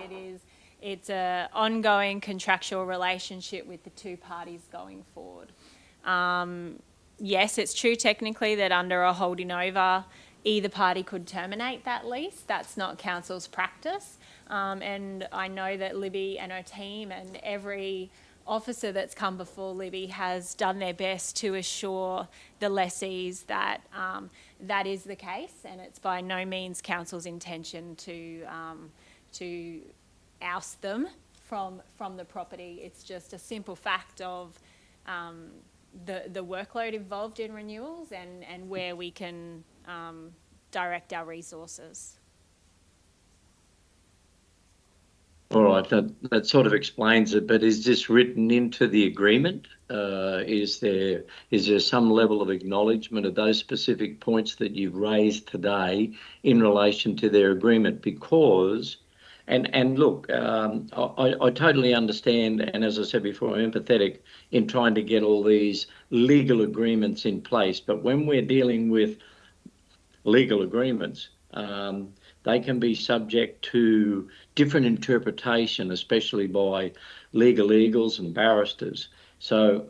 Speaker 16: it's an ongoing contractual relationship with the two parties going forward. Yes, it's true technically that under a holding over, either party could terminate that lease. That's not council's practice. And I know that Libby and her team and every officer that's come before Libby has done their best to assure the lessees that that is the case, and it's by no means council's intention to oust them from the property. It's just a simple fact of the workload involved in renewals and where we can direct our resources.
Speaker 15: All right, that sort of explains it, but is this written into the agreement? Is there some level of acknowledgement of those specific points that you've raised today in relation to their agreement? Because, and look, I totally understand, and as I said before, I'm empathetic in trying to get all these legal agreements in place, but when we're dealing with legal agreements, they can be subject to different interpretation, especially by legal eagles and barristers. So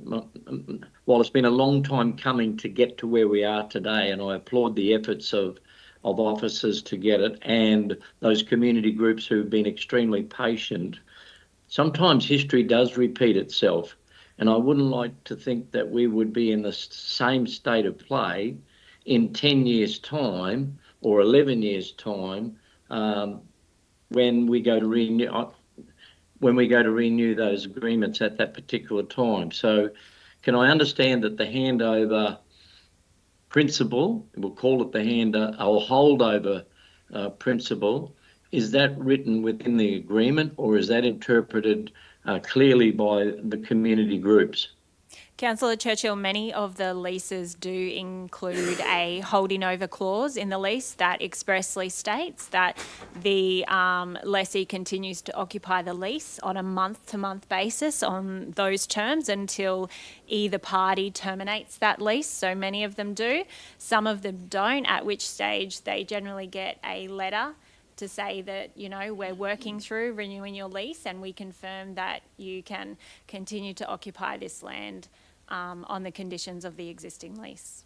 Speaker 15: while it's been a long time coming to get to where we are today, and I applaud the efforts of officers to get it and those community groups who've been extremely patient, sometimes history does repeat itself. And I wouldn't like to think that we would be in the same state of play in 10 years' time or 11 years' time when we go to renew those agreements at that particular time. So can I understand that the handover principle, we'll call it the holdover principle, is that written within the agreement, or is that interpreted clearly by the community groups?
Speaker 16: Councillor Churchill, many of the leases do include a holding over clause in the lease that expressly states that the lessee continues to occupy the lease on a month-to-month basis on those terms until either party terminates that lease. So many of them do. Some of them don't, at which stage they generally get a letter to say that, you know, we're working through renewing your lease and we confirm that you can continue to occupy this land on the conditions of the existing lease.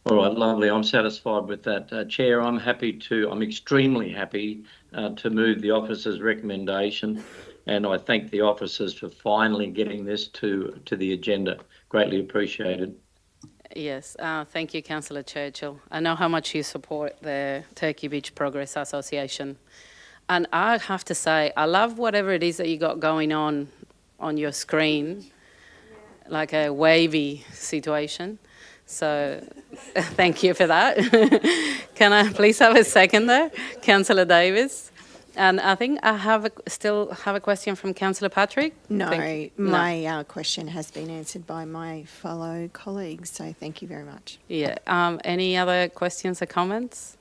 Speaker 15: All right, lovely. I'm satisfied with that. Chair, I'm extremely happy to move the officer's recommendation, and I thank the officers for finally getting this to the agenda. Greatly appreciated.
Speaker 3: Yes, thank you, Councillor Churchill. I know how much you support the Turkey Beach Progress Association. And I have to say, I love whatever it is that you got going on your screen, like a wavy situation. So thank you for that. Can I please have a second there? Councillor Davis. And I think I still have a question from Councillor Patrick.
Speaker 5: No, my question has been answered by my fellow colleagues, so thank you very much.
Speaker 3: Yeah. Any other questions or comments?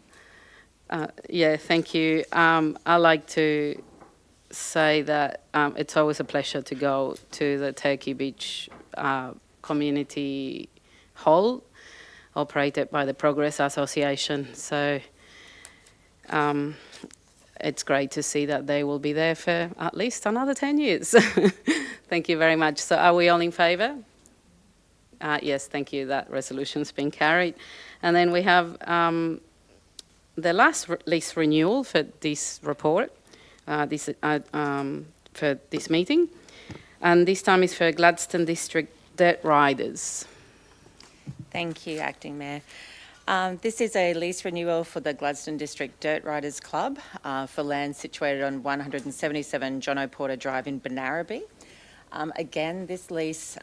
Speaker 3: Yeah, thank you. I like to say that it's always a pleasure to go to the Turkey Beach Community Hall, operated by the Progress Association. So it's great to see that they will be there for at least another 10 years. Thank you very much. So are we all in favour? Yes, thank you. That resolution's been carried. And then we have the last lease renewal for this report, for this meeting. And this time is for Gladstone District Dirt Riders.
Speaker 12: Thank you, Acting Mayor. This is a lease renewal for the Gladstone District Dirt Riders Club for land situated on 177 John O'Porter Drive in Benarabi. Again, this lease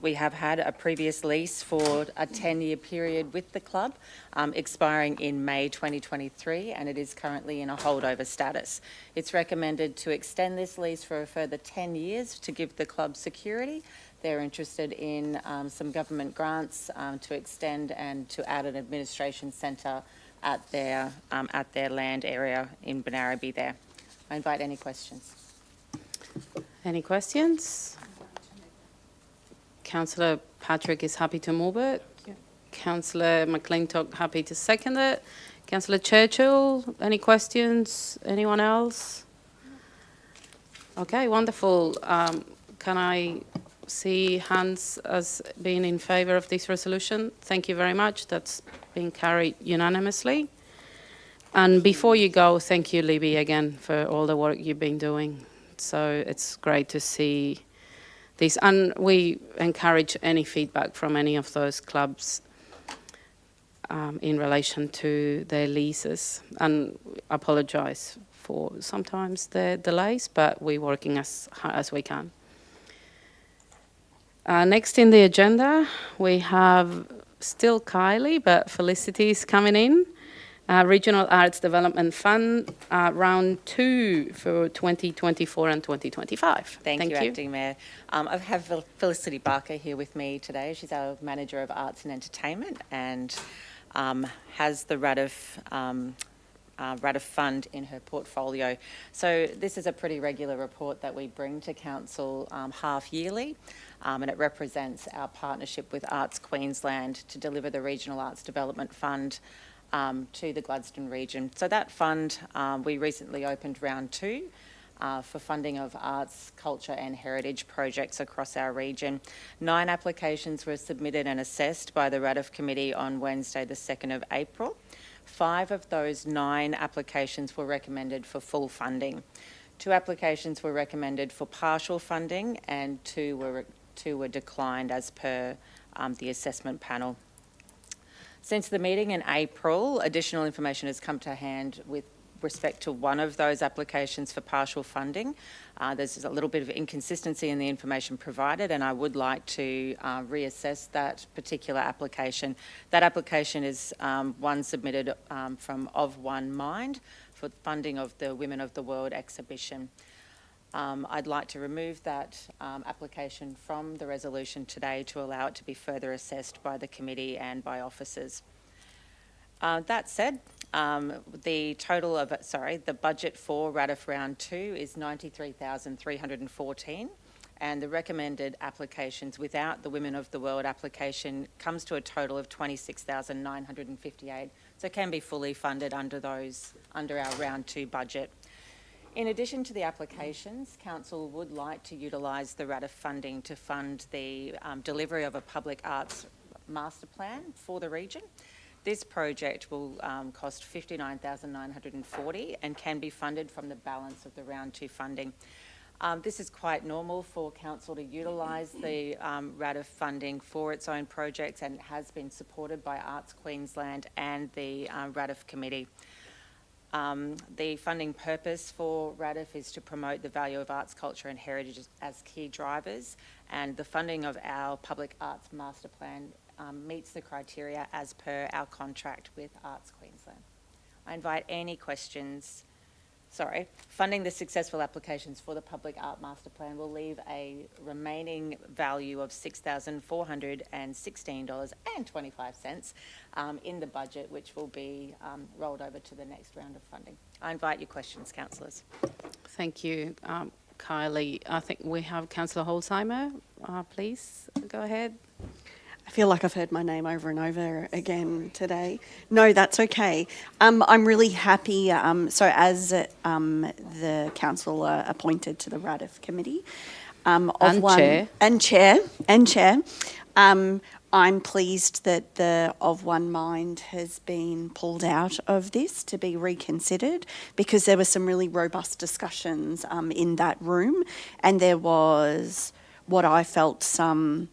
Speaker 12: we have had a previous lease for a 10-year period with the club, expiring in May 2023, and it is currently in a holdover status. It's recommended to extend this lease for a further 10 years to give the club security. They're interested in some government grants to extend and to add an administration centre at their land area in Benarabi there. I invite any questions.
Speaker 3: Any questions? Councillor Patrick is happy to move it. Yeah. Councillor McClintock happy to second it. Councillor Churchill, any questions? Anyone else? Okay, wonderful. Can I see hands as being in favour of this resolution? Thank you very much. That's been carried unanimously. And before you go, thank you, Libby, again, for all the work you've been doing. So it's great to see this. And we encourage any feedback from any of those clubs in relation to their leases. And apologise for sometimes the delays, but we're working as hard as we can. Next in the agenda, we have still Kylie, but Felicity is coming in. Regional Arts Development Fund, round 2 for 2024 and 2025.
Speaker 12: Thank you, Acting Mayor. I have Felicity Barker here with me today. She's our Manager of Arts and Entertainment and has the RADF fund in her portfolio. So this is a pretty regular report that we bring to Council half yearly, and it represents our partnership with Arts Queensland to deliver the Regional Arts Development Fund to the Gladstone region. So that fund, we recently opened round 2 for funding of arts, culture and heritage projects across our region. 9 applications were submitted and assessed by the RADF Committee on Wednesday the 2nd of April. 5 of those 9 applications were recommended for full funding. 2 applications were recommended for partial funding and 2 were declined as per the assessment panel. Since the meeting in April, additional information has come to hand with respect to one of those applications for partial funding. There's a little bit of inconsistency in the information provided, and I would like to reassess that particular application. That application is one submitted from Of One Mind for funding of the Women of the World exhibition. I'd like to remove that application from the resolution today to allow it to be further assessed by the committee and by officers. That said, the budget for RADF round 2 is 93,314, and the recommended applications without the Women of the World application comes to a total of 26,958, so can be fully funded under our round 2 budget. In addition to the applications, Council would like to utilise the RADF funding to fund the delivery of a public arts master plan for the region. This project will cost $59,940 and can be funded from the balance of the round 2 funding. This is quite normal for Council to utilise the RADF funding for its own projects, and has been supported by Arts Queensland and the RADF Committee. The funding purpose for RADF is to promote the value of arts, culture and heritage as key drivers, and the funding of our public arts master plan meets the criteria as per our contract with Arts Queensland. I invite any questions. Funding the successful applications for the public art master plan will leave a remaining value of $6,416.25 in the budget, which will be rolled over to the next round of funding. I invite your questions, councillors.
Speaker 3: Thank you, Kylie. I think we have Councillor Holzheimer. Please go ahead.
Speaker 5: I feel like I've heard my name over and over again today. No, that's okay. I'm really happy. So as the councillor appointed to the RADF committee, chair, I'm pleased that the Of One Mind has been pulled out of this to be reconsidered, because there were some really robust discussions in that room, and there was what I felt some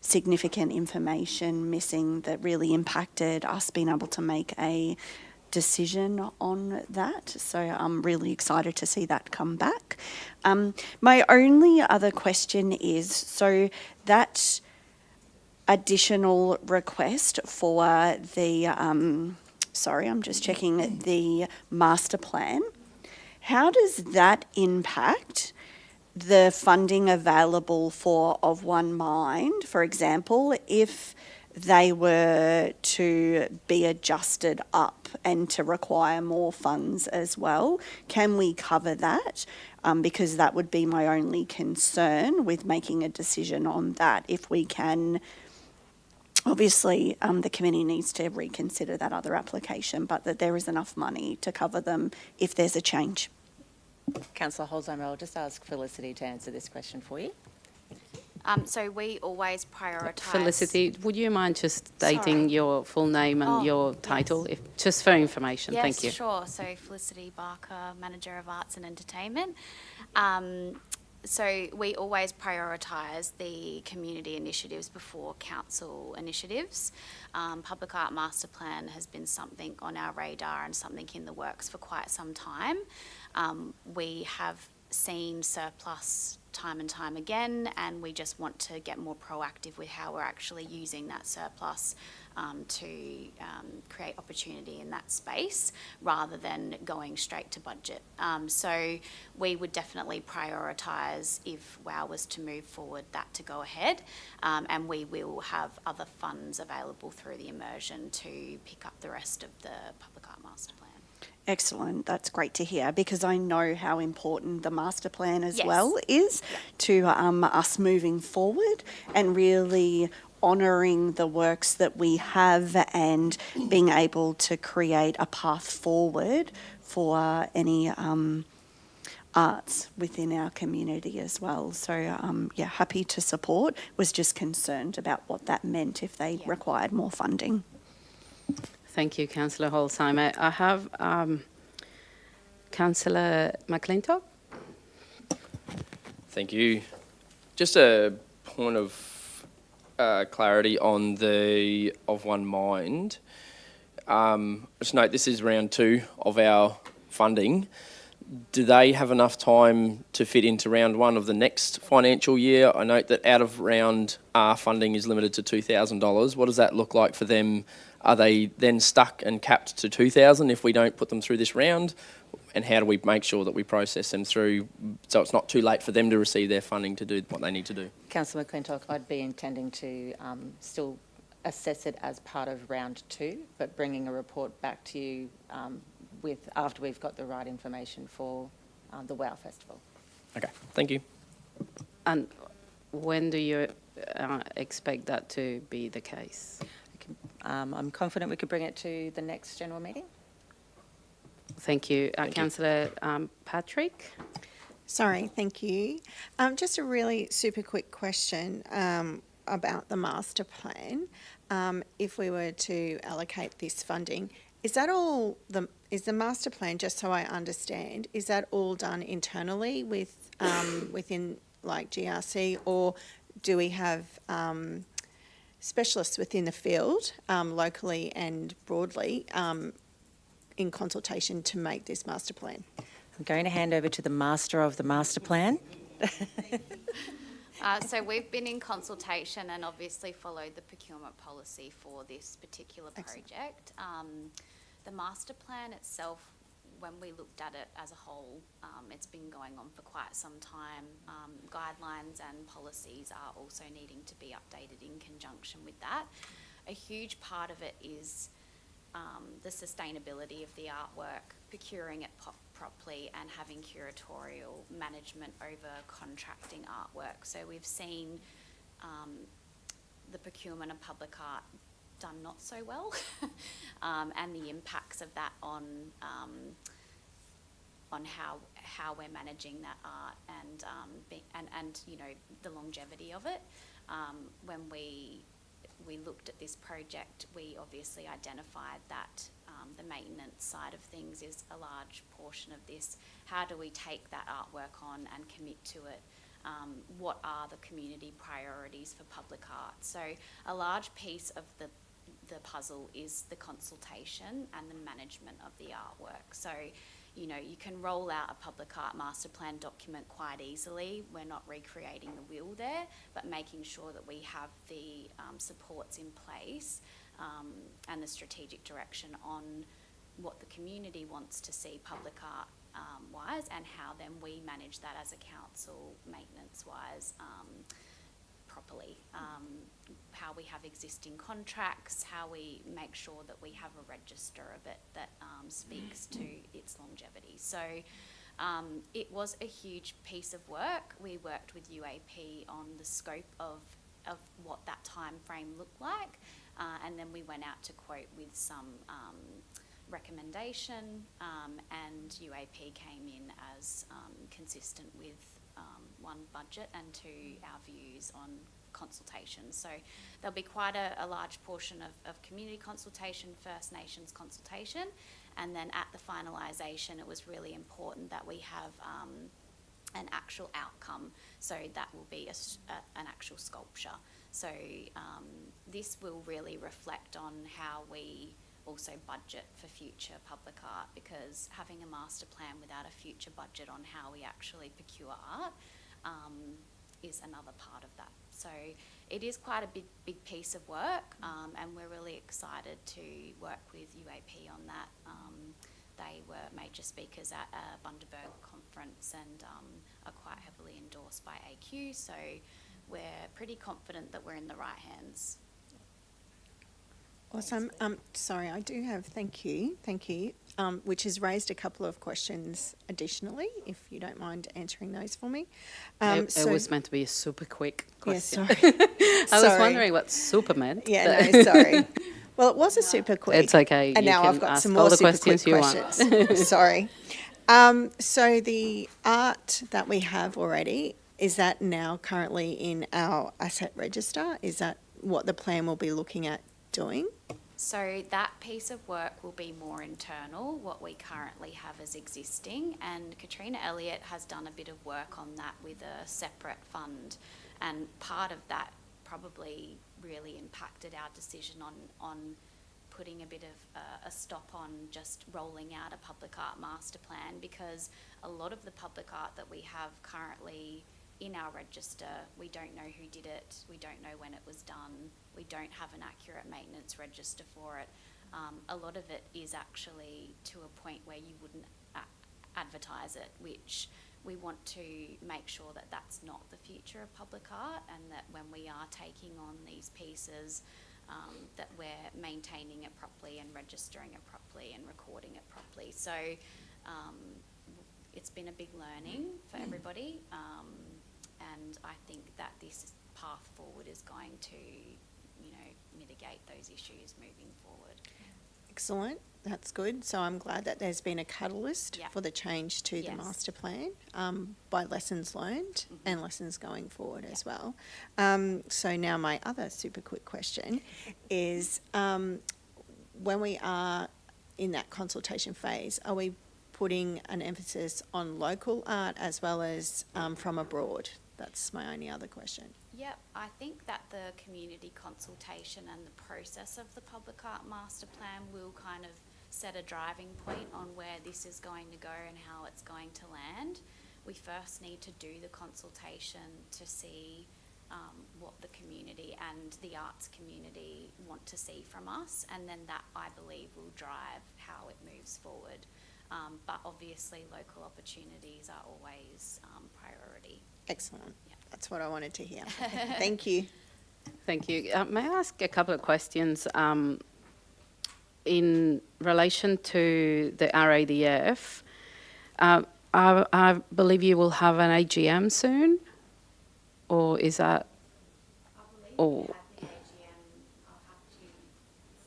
Speaker 5: significant information missing that really impacted us being able to make a decision on that. So I'm really excited to see that come back. My only other question is, so that additional request for the, I'm just checking the master plan, how does that impact the funding available for Of One Mind? For example, if they were to be adjusted up and to require more funds as well, can we cover that? Because that would be my only concern with making a decision on that. If we can, obviously the committee needs to reconsider that other application, but that there is enough money to cover them if there's a change.
Speaker 12: Councillor Holzheimer, I'll just ask Felicity to answer this question for you.
Speaker 17: So we always prioritise...
Speaker 3: Felicity, would you mind just stating your full name and your title, just for information?
Speaker 17: Yes,
Speaker 3: thank you.
Speaker 17: Sure. So Felicity Barker, Manager of Arts and Entertainment. So we always prioritise the community initiatives before council initiatives. Public Art Master Plan has been something on our radar and something in the works for quite some time. We have seen surplus time and time again, and we just want to get more proactive with how we're actually using that surplus to create opportunity in that space rather than going straight to budget. So we would definitely prioritise, if WOW was to move forward, that to go ahead, and we will have other funds available through the immersion to pick up the rest of the Public Art Master Plan.
Speaker 7: Excellent. That's great to hear, because I know how important the master plan as
Speaker 17: Yes.
Speaker 7: well is to us moving forward and really honouring the works that we have and being able to create a path forward for any arts within our community as well. So, happy to support. Was just concerned about what that meant if they required more funding.
Speaker 3: Thank you, Councillor Holzheimer. I have Councillor McClintock.
Speaker 8: Thank you. Just a point of clarity on the Of One Mind. Just note this is round 2 of our funding. Do they have enough time to fit into round 1 of the next financial year? I note that out of round R funding is limited to $2,000. What does that look like for them? Are they then stuck and capped to $2,000 if we don't put them through this round? And how do we make sure that we process them through so it's not too late for them to receive their funding to do what they need to do?
Speaker 12: Councillor McClintock, I'd be intending to still assess it as part of round 2, but bringing a report back to you after we've got the right information for the WOW Festival.
Speaker 8: Okay, thank you.
Speaker 3: And when do you expect that to be the case?
Speaker 12: I'm confident we could bring it to the next general meeting.
Speaker 3: Thank you. Councillor Patrick?
Speaker 5: Sorry, thank you. Just a really super quick question about the master plan. If we were to allocate this funding, is the master plan, just so I understand, is that all done internally within like GRC, or do we have specialists within the field, locally and broadly, in consultation to make this master plan?
Speaker 12: I'm going to hand over to the master of the master plan.
Speaker 17: So we've been in consultation and obviously followed the procurement policy for this particular project. The master plan itself, when we looked at it as a whole, it's been going on for quite some time. Guidelines and policies are also needing to be updated in conjunction with that. A huge part of it is the sustainability of the artwork, procuring it properly and having curatorial management over contracting artwork. So we've seen the procurement of public art done not so well and the impacts of that on how we're managing that art and you know, the longevity of it. When we looked at this project, we obviously identified that the maintenance side of things is a large portion of this. How do we take that artwork on and commit to it? What are the community priorities for public art? So a large piece of the puzzle is the consultation and the management of the artwork. So, you know, you can roll out a public art master plan document quite easily. We're not recreating the wheel there, but making sure that we have the supports in place and the strategic direction on what the community wants to see public art wise, and how then we manage that as a council maintenance wise properly. How we have existing contracts, how we make sure that we have a register of it that speaks to its longevity. So it was a huge piece of work. We worked with UAP on the scope of what that time frame looked like, and then we went out to quote with some recommendation, and UAP came in as consistent with one, budget, and two, our views on consultation. So there'll be quite a large portion of community consultation, First Nations consultation, and then at the finalisation it was really important that we have an actual outcome, so that will be an actual sculpture. So this will really reflect on how we also budget for future public art, because having a master plan without a future budget on how we actually procure art is another part of that. So it is quite a big piece of work, and we're really excited to work with UAP on that. They were major speakers at a Bundaberg conference and are quite heavily endorsed by AQ, so we're pretty confident that we're in the right hands.
Speaker 5: Awesome. Sorry, I do have, thank you, which has raised a couple of questions additionally, if you don't mind answering those for me.
Speaker 3: It was meant to be a super quick question.
Speaker 5: Yeah, sorry.
Speaker 3: I was wondering what super meant.
Speaker 5: Yeah, no, sorry. Well, it was a super quick.
Speaker 3: It's okay.
Speaker 5: And
Speaker 3: you
Speaker 5: now
Speaker 3: can
Speaker 5: I've got
Speaker 3: ask
Speaker 5: some
Speaker 3: all
Speaker 5: more
Speaker 3: the
Speaker 5: super quick
Speaker 3: questions you
Speaker 5: questions.
Speaker 3: want.
Speaker 5: Sorry. So the art that we have already, is that now currently in our asset register? Is that what the plan will be looking at doing?
Speaker 17: So that piece of work will be more internal, what we currently have as existing, and Katrina Elliott has done a bit of work on that with a separate fund, and part of that probably really impacted our decision on putting a bit of a stop on just rolling out a public art master plan, because a lot of the public art that we have currently in our register, we don't know who did it, we don't know when it was done, we don't have an accurate maintenance register for it. A lot of it is actually to a point where you wouldn't advertise it, which we want to make sure that that's not the future of public art, and that when we are taking on these pieces, that we're maintaining it properly and registering it properly and recording it properly. So it's been a big learning for everybody, and I think that this path forward is going to, mitigate those issues moving forward.
Speaker 5: Excellent. That's good. So I'm glad that there's been a catalyst for the change to the master plan by lessons learned and lessons going forward as well. So now my other super quick question is, when we are in that consultation phase, are we putting an emphasis on local art as well as from abroad? That's my only other question.
Speaker 17: Yep, I think that the community consultation and the process of the public art master plan will kind of set a driving point on where this is going to go and how it's going to land. We first need to do the consultation to see what the community and the arts community want to see from us, and then that, I believe, will drive how it moves forward. But obviously local opportunities are always priority.
Speaker 5: Excellent. Yep. That's what I wanted to hear. Thank you.
Speaker 3: Thank you. May I ask a couple of questions? In relation to the RADF, I believe you will have an AGM soon, or is that?
Speaker 17: I believe we had the AGM. I'll have to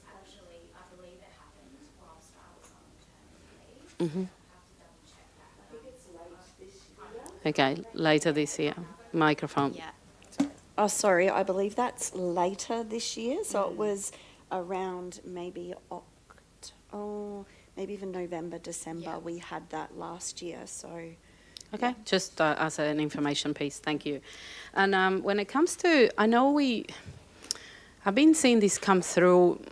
Speaker 17: actually. I believe it happened whilst I was on maternity leave.
Speaker 3: Mm-hmm.
Speaker 17: I'll have to double check that. I think it's late this year.
Speaker 3: Okay, later this year. Microphone.
Speaker 17: Yeah.
Speaker 7: Oh, sorry, I believe that's later this year. So it was around maybe maybe even November, December. We had that last year. So.
Speaker 3: Okay, just as an information piece, thank you. And when it comes to, I know I've been seeing this come through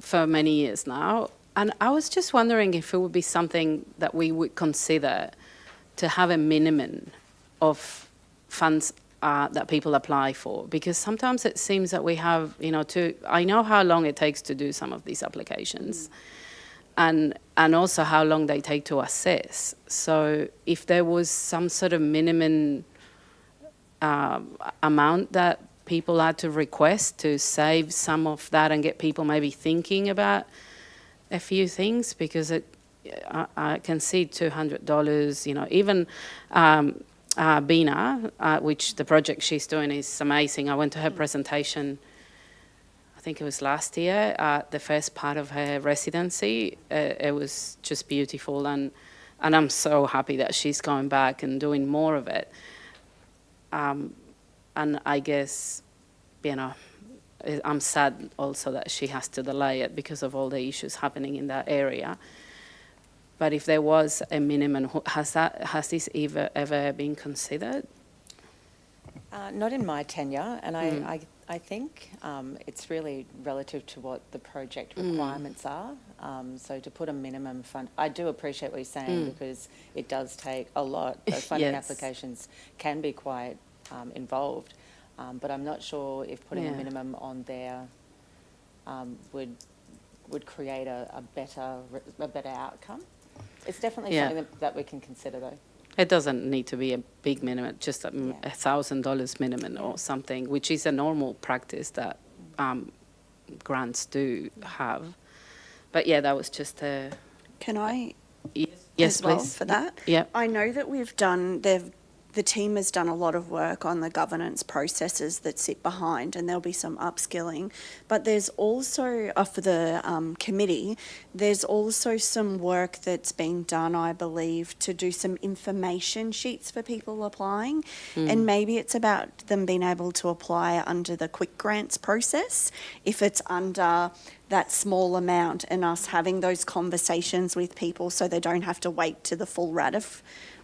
Speaker 3: for many years now, and I was just wondering if it would be something that we would consider to have a minimum of funds that people apply for, because sometimes it seems that we have, I know how long it takes to do some of these applications, and also how long they take to assess. So if there was some sort of minimum amount that people had to request to save some of that and get people maybe thinking about a few things, because I can see $200, even Bina, which the project she's doing is amazing. I went to her presentation, I think it was last year, the first part of her residency. It was just beautiful, and I'm so happy that she's going back and doing more of it. And I guess, I'm sad also that she has to delay it because of all the issues happening in that area. But if there was a minimum, has this ever been considered?
Speaker 12: Not in my tenure, and I think it's really relative to what the project requirements are. So to put a minimum fund, I do appreciate what you're saying, because it does take a lot. Those funding applications can be quite involved. But I'm not sure if putting
Speaker 3: Yeah.
Speaker 12: a minimum on there would create a better outcome. It's definitely
Speaker 3: Yeah.
Speaker 12: something that we can consider, though.
Speaker 3: It doesn't need to be a big minimum, just $1,000 minimum or something, which is a normal practice that grants do have. But yeah, that was just a...
Speaker 7: Can I
Speaker 3: Yes,
Speaker 7: as well
Speaker 3: please.
Speaker 7: for that?
Speaker 3: Yeah.
Speaker 7: I know that the team has done a lot of work on the governance processes that sit behind, and there'll be some upskilling. But there's also, for the committee, there's also some work that's being done, I believe, to do some information sheets for people applying. And maybe it's about them being able to apply under the quick grants process, if it's under that small amount, and us having those conversations with people so they don't have to wait to the full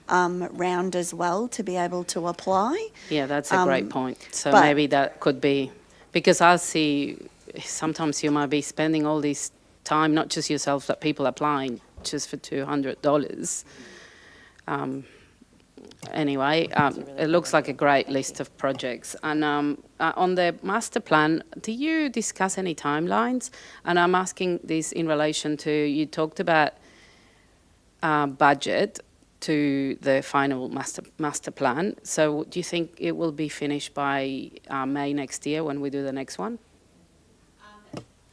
Speaker 7: round as well to be able to apply.
Speaker 3: Yeah, that's a great point. So
Speaker 7: but-
Speaker 3: maybe that could be, because I see sometimes you might be spending all this time, not just yourself, but people applying just for $200. Anyway, it looks like a great list of projects. And on the master plan, do you discuss any timelines? And I'm asking this in relation to, you talked about budget to the final master plan. So do you think it will be finished by May next year when we do the next one?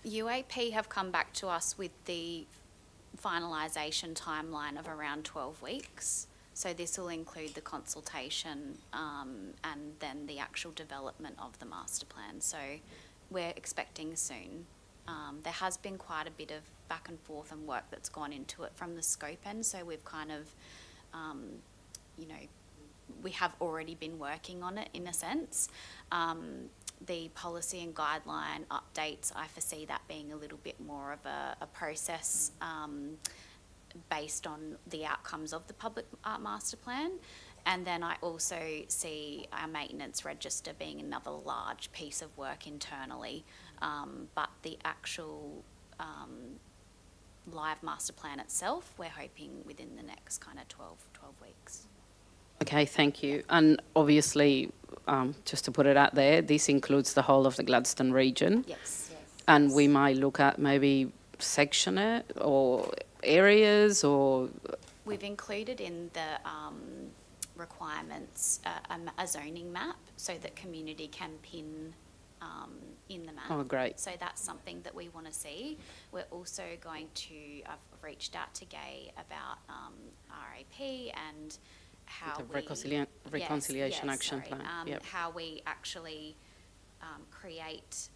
Speaker 17: UAP have come back to us with the finalisation timeline of around 12 weeks. So this will include the consultation and then the actual development of the master plan. So we're expecting soon. There has been quite a bit of back and forth and work that's gone into it from the scope end. So we've kind of, we have already been working on it in a sense. The policy and guideline updates, I foresee that being a little bit more of a process based on the outcomes of the public art master plan. And then I also see our maintenance register being another large piece of work internally. But the actual live master plan itself, we're hoping within the next kind of 12 weeks.
Speaker 3: Okay, thank you. And obviously, just to put it out there, this includes the whole of the Gladstone region.
Speaker 17: Yes.
Speaker 3: And we might look at maybe section it or areas or...
Speaker 17: We've included in the requirements a zoning map so that community can pin in the map.
Speaker 3: Oh, great.
Speaker 17: So that's something that we want to see. We're also going to, I've reached out to Gay about RAP and how
Speaker 3: The
Speaker 17: we...
Speaker 3: Reconciliation Action Plan. Yep.
Speaker 17: How we actually create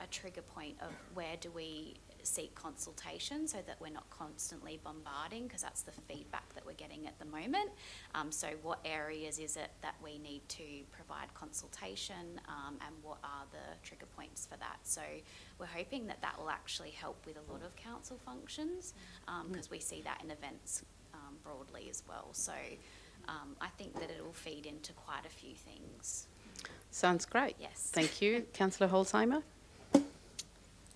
Speaker 17: a trigger point of where do we seek consultation so that we're not constantly bombarding, because that's the feedback that we're getting at the moment. So what areas is it that we need to provide consultation and what are the trigger points for that? So we're hoping that that will actually help with a lot of council functions because we see that in events broadly as well. So I think that it will feed into quite a few things.
Speaker 3: Sounds great.
Speaker 17: Yes.
Speaker 3: Thank you. Councillor Holzheimer?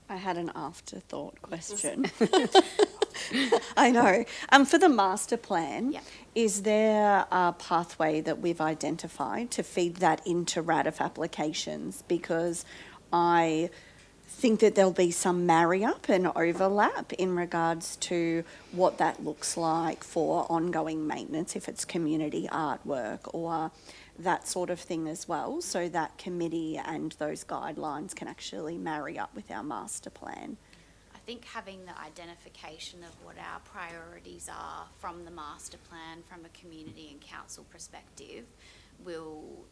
Speaker 7: I had an afterthought question. I know. For the master plan, is there a pathway that we've identified to feed that into RADF applications? Because I think that there'll be some marry-up and overlap in regards to what that looks like for ongoing maintenance, if it's community artwork or that sort of thing as well, so that committee and those guidelines can actually marry up with our master plan.
Speaker 17: I think having the identification of what our priorities are from the master plan, from a community and council perspective, will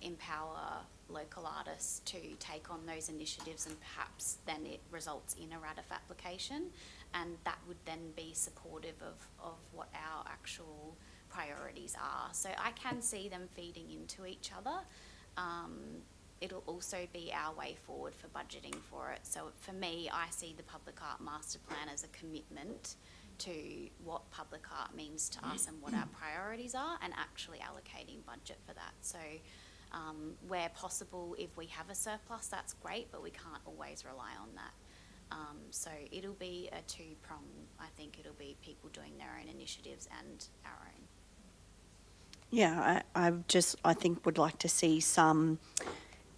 Speaker 17: empower local artists to take on those initiatives, and perhaps then it results in a RADF application, and that would then be supportive of what our actual priorities are. So I can see them feeding into each other. It'll also be our way forward for budgeting for it. So for me, I see the public art master plan as a commitment to what public art means to us and what our priorities are, and actually allocating budget for that. So where possible, if we have a surplus, that's great, but we can't always rely on that. So it'll be a two-prong. I think it'll be people doing their own initiatives and our own.
Speaker 7: Yeah, I think would like to see some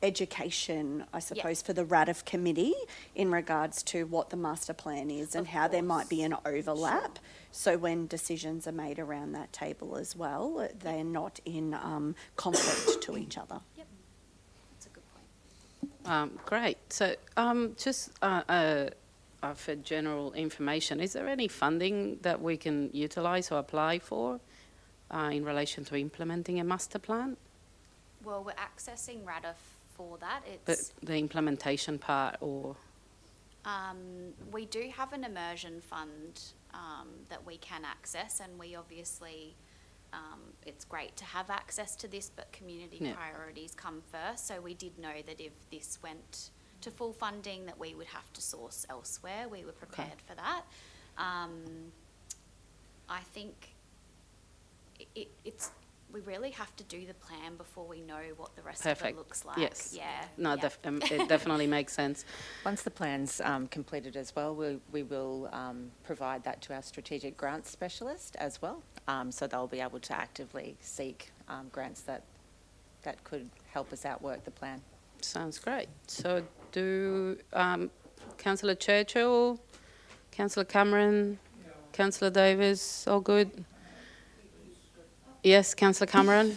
Speaker 7: education, I suppose, for the RADF committee in regards to what the master plan is and how there might be an overlap. So when decisions are made around that table as well, they're not in conflict to each other.
Speaker 17: Yep, that's a good point.
Speaker 3: Great. So just for general information, is there any funding that we can utilise or apply for in relation to implementing a master plan?
Speaker 17: Well, we're accessing RADF for that.
Speaker 3: But the implementation part, or
Speaker 17: we do have an immersion fund that we can access, and we obviously, it's great to have access to this, but community priorities come first. So we did know that if this went to full funding, that we would have to source elsewhere. We were prepared for that. I think we really have to do the plan before we know what the rest of it looks like.
Speaker 3: Yes.
Speaker 17: Yeah.
Speaker 3: No, it definitely makes sense.
Speaker 12: Once the plan's completed as well, we will provide that to our strategic grants specialist as well. So they'll be able to actively seek grants that could help us outwork the plan.
Speaker 3: Sounds great. So do Councillor Churchill, Councillor Cameron, Councillor Davis, all good? Yes, Councillor Cameron?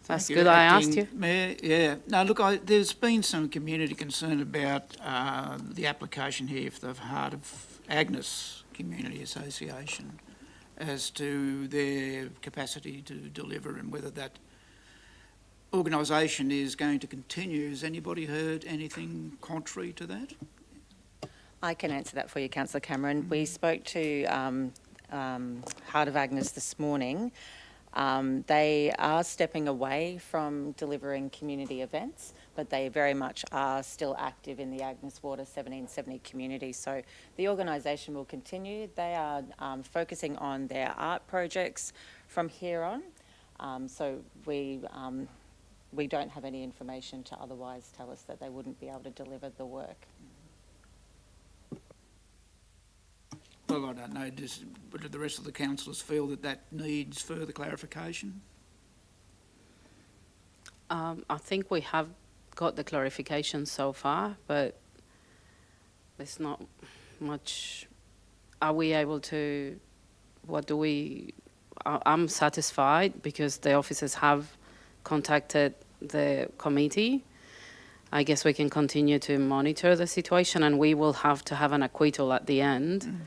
Speaker 3: That's good, I asked you.
Speaker 10: Mayor, yeah. No, look, there's been some community concern about the application here for the Heart of Agnes Community Association as to their capacity to deliver and whether that organisation is going to continue. Has anybody heard anything contrary to that?
Speaker 12: I can answer that for you, Councillor Cameron. We spoke to Heart of Agnes this morning. They are stepping away from delivering community events, but they very much are still active in the Agnes Water 1770 community. So the organisation will continue. They are focusing on their art projects from here on. So we don't have any information to otherwise tell us that they wouldn't be able to deliver the work.
Speaker 10: Well, I don't know, but do the rest of the councillors feel that needs further clarification?
Speaker 3: I think we have got the clarification so far, but there's not much. Are we able to, I'm satisfied because the officers have contacted the committee. I guess we can continue to monitor the situation, and we will have to have an acquittal at the end.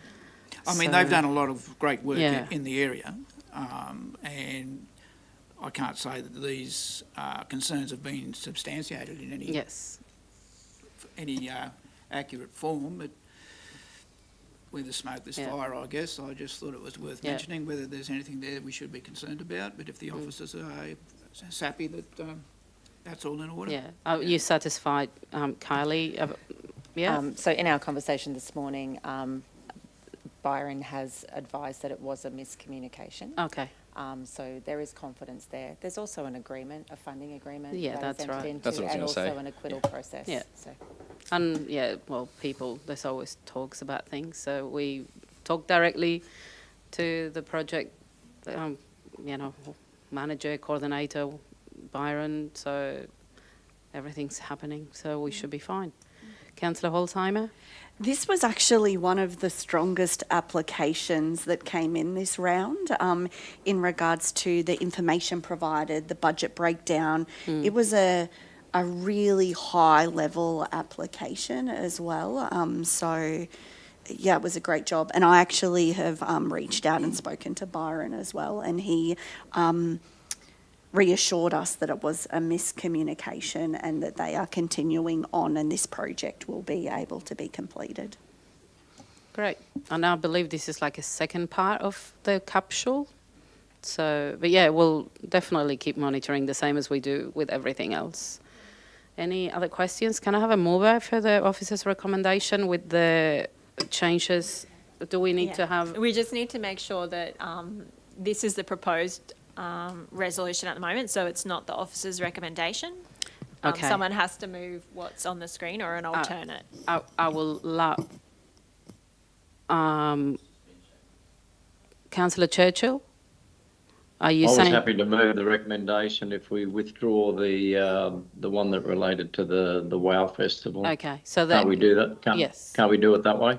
Speaker 10: I mean, they've done a lot of great work in the area, and I can't say that these concerns have been substantiated in any accurate form, but where there's smoke, there's fire, I guess. I just thought it was worth mentioning whether there's anything there we should be concerned about, but if the officers are happy that that's all in order.
Speaker 3: Yeah. Are you satisfied, Kylie?
Speaker 12: So in our conversation this morning, Byron has advised that it was a miscommunication.
Speaker 3: Okay.
Speaker 12: So there is confidence there. There's also an agreement, a funding agreement.
Speaker 3: Yeah, that's right.
Speaker 12: Into,
Speaker 8: that's what I was
Speaker 12: and
Speaker 8: going to say.
Speaker 12: also an acquittal process.
Speaker 3: Yeah.
Speaker 12: So.
Speaker 3: And there's always talks about things. So we talk directly to the project, manager, coordinator, Byron. So everything's happening. So we should be fine. Councillor Holzheimer?
Speaker 7: This was actually one of the strongest applications that came in this round in regards to the information provided, the budget breakdown. It was a really high level application as well. It was a great job. And I actually have reached out and spoken to Byron as well, and he reassured us that it was a miscommunication and that they are continuing on and this project will be able to be completed.
Speaker 3: Great. And I believe this is like a second part of the capsule. So, but yeah, we'll definitely keep monitoring the same as we do with everything else. Any other questions? Can I have a mover for the officer's recommendation with the changes? Do we need to have...
Speaker 16: We just need to make sure that this is the proposed resolution at the moment, so it's not the officer's recommendation.
Speaker 3: Okay.
Speaker 16: Someone has to move what's on the screen or an alternate.
Speaker 3: I will allow Councillor Churchill. Are you
Speaker 15: I was
Speaker 3: saying?
Speaker 15: happy to move the recommendation if we withdraw the one that related to the WOW Festival.
Speaker 3: Okay, so that.
Speaker 15: Can't we do that?
Speaker 3: Yes.
Speaker 15: Can't we do it that way?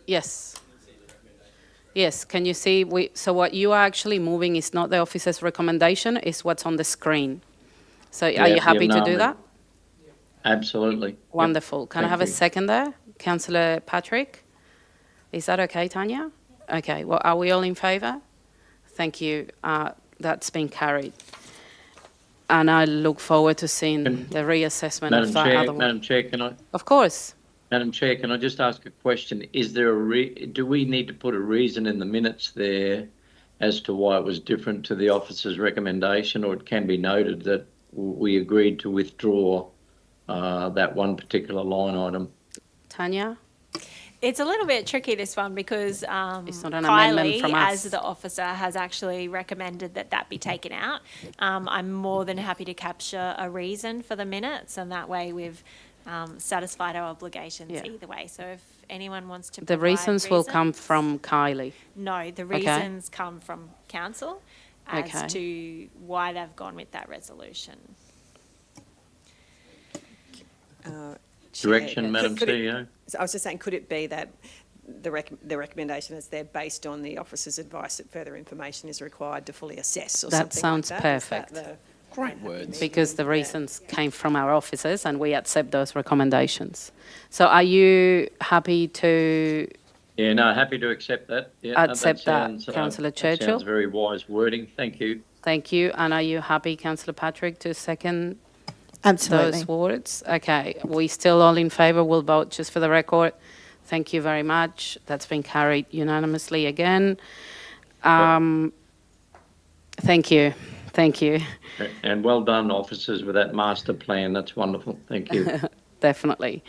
Speaker 3: Yes. Yes, can you see? So what you are actually moving is not the officer's recommendation, it's what's on the screen. So are you happy to do that?
Speaker 15: Absolutely.
Speaker 3: Wonderful.
Speaker 15: Yep.
Speaker 3: Can I have
Speaker 15: Thank
Speaker 3: a
Speaker 15: you.
Speaker 3: second there? Councillor Patrick? Is that okay, Tanya? Okay, well, are we all in favour? Thank you. That's been carried. And I look forward to seeing the reassessment of that other one.
Speaker 15: Madam Chair, can I?
Speaker 3: Of course.
Speaker 15: Madam Chair, can I just ask a question? Is there do we need to put a reason in the minutes there as to why it was different to the officer's recommendation, or it can be noted that we agreed to withdraw that one particular line item?
Speaker 3: Tanya?
Speaker 16: It's a little bit tricky, this one, because
Speaker 3: It's not an amendment
Speaker 16: Kylie,
Speaker 3: from us.
Speaker 16: as the officer, has actually recommended that be taken out. I'm more than happy to capture a reason for the minutes, and that way we've satisfied our obligations either way. So if anyone wants to
Speaker 3: The
Speaker 16: provide
Speaker 3: reasons will come from Kylie.
Speaker 16: No, the
Speaker 3: Okay.
Speaker 16: reasons come from council as
Speaker 3: Okay.
Speaker 16: to why they've gone with that resolution.
Speaker 15: Direction, Madam CEO.
Speaker 18: I was just saying, could it be that the recommendation is there based on the officer's advice that further information is required to fully assess or
Speaker 3: That
Speaker 18: something
Speaker 3: sounds
Speaker 18: like that? Is that
Speaker 3: perfect.
Speaker 10: Great words.
Speaker 3: Because the reasons came from our officers and we accept those recommendations. So are you happy to
Speaker 15: Yeah, no, happy to accept that. Yeah,
Speaker 3: accept that,
Speaker 15: sounds,
Speaker 3: Councillor
Speaker 15: that
Speaker 3: Churchill?
Speaker 15: sounds very wise wording. Thank you.
Speaker 3: Thank you. And are you happy, Councillor Patrick, to second
Speaker 5: Absolutely.
Speaker 3: those words? Okay. We still all in favour? We'll vote just for the record. Thank you very much. That's been carried unanimously again. Thank you. Thank you.
Speaker 15: And well done, officers, with that master plan. That's wonderful. Thank you.
Speaker 3: Definitely.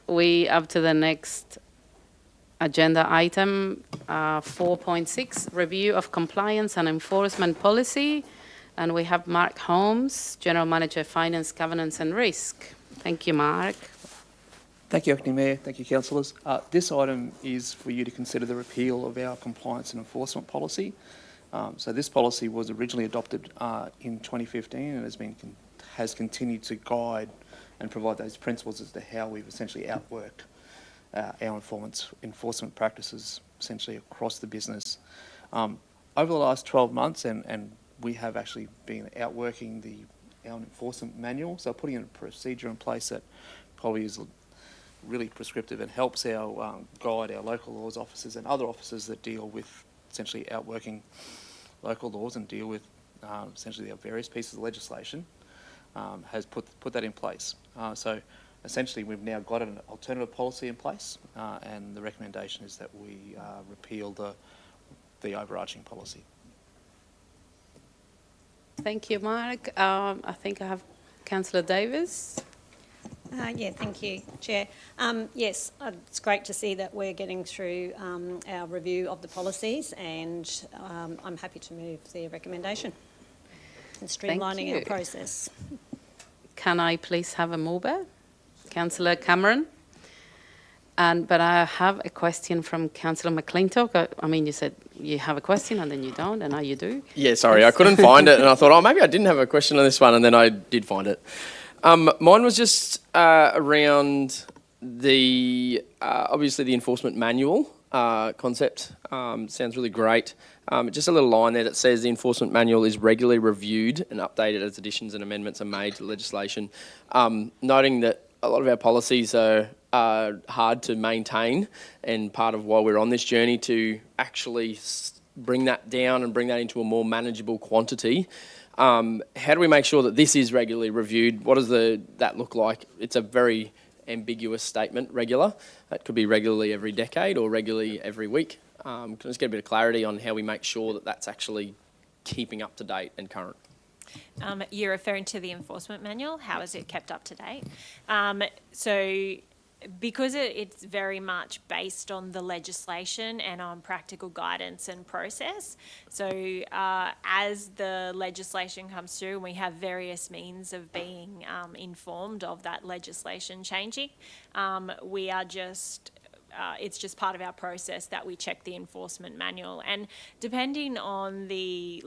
Speaker 3: We up to the next agenda item, 4.6, review of compliance and enforcement policy. And we have Mark Holmes, General Manager, Finance, Governance and Risk. Thank you, Mark.
Speaker 6: Thank you, Acting Mayor. Thank you, councillors. This item is for you to consider the repeal of our compliance and enforcement policy. So this policy was originally adopted in 2015 and has continued to guide and provide those principles as to how we've essentially outworked our enforcement practices essentially across the business. Over the last 12 months, and we have actually been outworking our enforcement manual, so putting a procedure in place that probably is really prescriptive and helps our guide our local laws officers and other officers that deal with essentially outworking local laws and deal with essentially our various pieces of legislation, has put that in place. So essentially we've now got an alternative policy in place, and the recommendation is that we repeal the overarching policy.
Speaker 3: Thank you, Mark. I think I have Councillor Davis.
Speaker 13: Yeah, thank you, Chair. Yes, it's great to see that we're getting through our review of the policies, and I'm happy to move the recommendation and streamlining our
Speaker 3: you.
Speaker 13: process.
Speaker 3: Can I please have a mover? Councillor Cameron? But I have a question from Councillor McClintock. I mean, you said you have a question and then you don't, and now you do.
Speaker 8: Yeah, sorry,
Speaker 3: Yes.
Speaker 8: I couldn't find it, and I thought, oh, maybe I didn't have a question on this one, and then I did find it. Mine was just around the, obviously the enforcement manual concept. Sounds really great. Just a little line there that says the enforcement manual is regularly reviewed and updated as additions and amendments are made to legislation. Noting that a lot of our policies are hard to maintain, and part of why we're on this journey to actually bring that down and bring that into a more manageable quantity. How do we make sure that this is regularly reviewed? What does that look like? It's a very ambiguous statement, regular. That could be regularly every decade or regularly every week. Can I just get a bit of clarity on how we make sure that that's actually keeping up to date and current?
Speaker 16: You're referring to the enforcement manual. How is it kept up to date? So because it's very much based on the legislation and on practical guidance and process, so as the legislation comes through, we have various means of being informed of that legislation changing. We are just it's just part of our process that we check the enforcement manual. And depending on the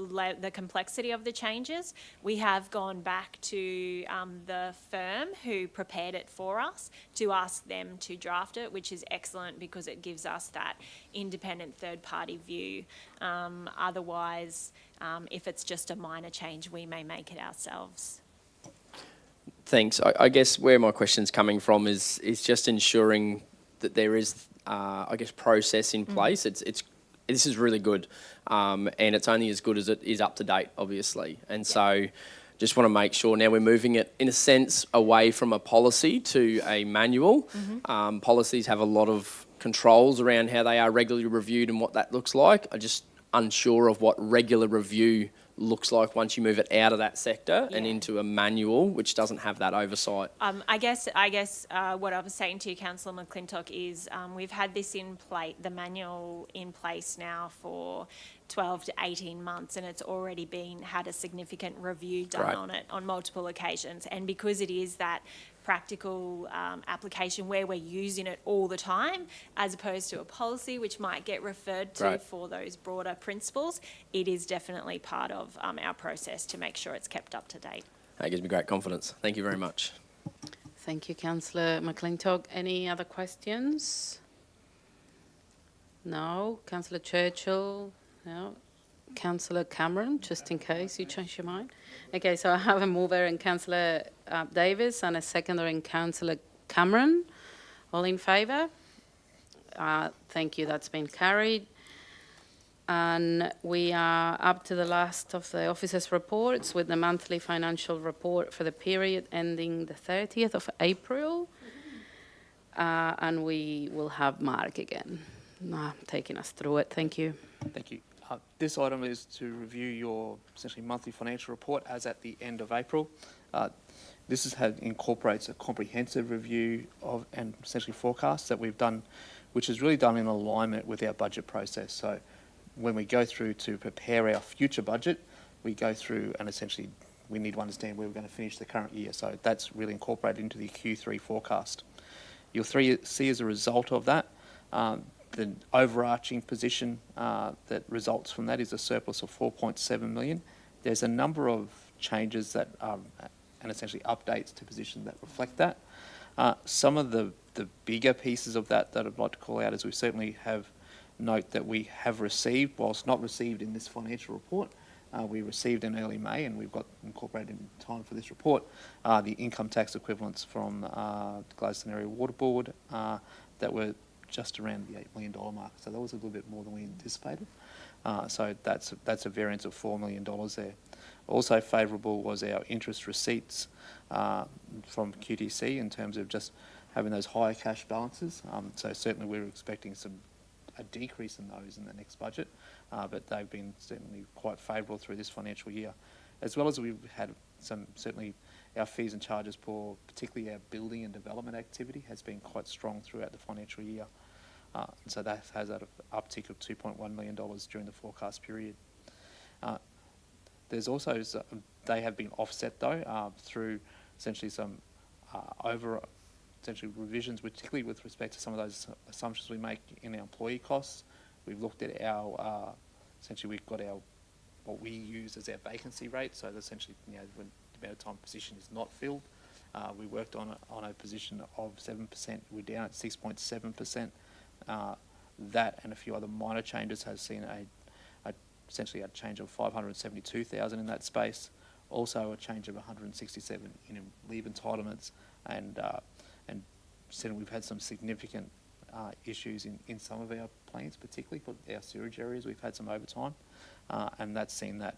Speaker 16: complexity of the changes, we have gone back to the firm who prepared it for us to ask them to draft it, which is excellent because it gives us that independent third-party view. Otherwise, if it's just a minor change, we may make it ourselves.
Speaker 8: Thanks. I guess where my question's coming from is just ensuring that there is, I guess, process in place. This is really good, and it's only as good as it is up to date, obviously. And so, just want to make sure now we're moving it, in a sense, away from a policy to a manual. Policies have a lot of controls around how they are regularly reviewed and what that looks like. I'm just unsure of what regular review looks like once you move it out of that sector and into a manual, which doesn't have that oversight.
Speaker 16: I guess what I was saying to you, Councillor McClintock, is we've had this in place, the manual in place now for 12 to 18 months, and it's already had a significant review done on it on multiple occasions. And because it is that practical application where we're using it all the time, as opposed to a policy which might get referred to for those broader principles, it is definitely part of our process to make sure it's kept up to date.
Speaker 8: That gives me great confidence. Thank you very much.
Speaker 3: Thank you, Councillor McClintock. Any other questions? No. Councillor Churchill? No. Councillor Cameron, just in case you change your mind. Okay, so I have a mover in Councillor Davis and a seconder in Councillor Cameron. All in favour? Thank you, that's been carried. And we are up to the last of the officers' reports with the monthly financial report for the period ending the 30th of April. And we will have Mark again taking us through it. Thank you.
Speaker 6: Thank you. This item is to review your essentially monthly financial report as at the end of April. This incorporates a comprehensive review of and essentially forecasts that we've done, which is really done in alignment with our budget process. So when we go through to prepare our future budget, we go through and essentially we need to understand where we're going to finish the current year. So that's really incorporated into the Q3 forecast. You'll see as a result of that, the overarching position that results from that is a surplus of 4.7 million. There's a number of changes that and essentially updates to position that reflect that. Some of the bigger pieces of that I'd like to call out is we certainly have note that we have received, whilst not received in this financial report, we received in early May, and we've got incorporated in time for this report, the income tax equivalents from the Gladstone Area Water Board that were just around the $8 million mark. So that was a little bit more than we anticipated. So that's a variance of $4 million there. Also favourable was our interest receipts from QTC in terms of just having those higher cash balances. So certainly we're expecting a decrease in those in the next budget, but they've been certainly quite favourable through this financial year. As well as we've had certainly our fees and charges for particularly our building and development activity has been quite strong throughout the financial year. So that has an uptick of $2.1 million during the forecast period. There's also, they have been offset though through essentially some essentially revisions, particularly with respect to some of those assumptions we make in our employee costs. We've looked at our, essentially we've got our, what we use as our vacancy rate. So essentially, when the amount of time position is not filled, we worked on a position of 7%. We're down at 6.7%. That and a few other minor changes has seen essentially a change of 572,000 in that space. Also a change of 167 in leave entitlements, and certainly we've had some significant issues in some of our plants, particularly for our sewerage areas. We've had some overtime, and that's seen that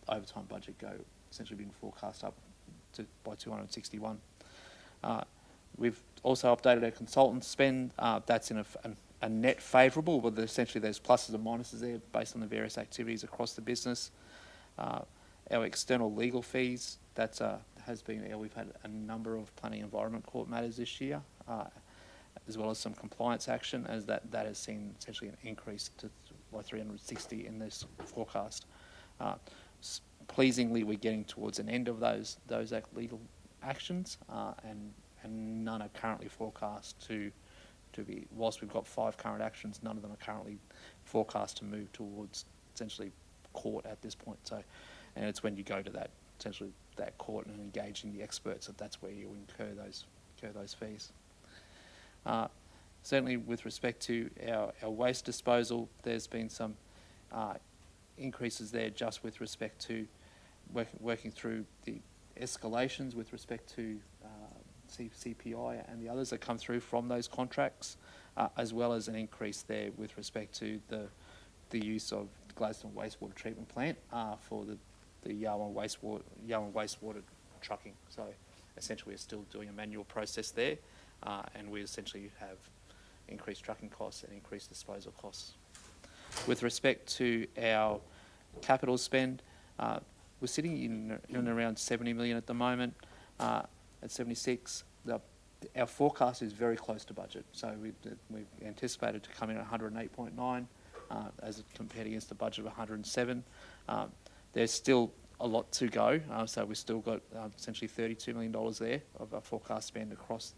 Speaker 6: overtime budget go essentially been forecast up by 261. We've also updated our consultant spend. That's in a net favourable, but essentially there's pluses and minuses there based on the various activities across the business. Our external legal fees, that's has been, we've had a number of planning environment court matters this year, as well as some compliance action, as that has seen essentially an increase by 360 in this forecast. Pleasingly, we're getting towards an end of those legal actions, and none are currently forecast to whilst we've got 5 current actions, none of them are currently forecast to move towards essentially court at this point. So, and it's when you go to that essentially that court and engaging the experts that's where you incur those fees. Certainly, with respect to our waste disposal, there's been some increases there just with respect to working through the escalations with respect to CPI and the others that come through from those contracts, as well as an increase there with respect to the use of the Gladstone wastewater treatment plant for the Yarwun wastewater trucking. So essentially we're still doing a manual process there, and we essentially have increased trucking costs and increased disposal costs. With respect to our capital spend, we're sitting in around 70 million at the moment, at 76. Our forecast is very close to budget, so we've anticipated to come in at 108.9 as compared against the budget of 107. There's still a lot to go, so we've still got essentially $32 million there of our forecast spend across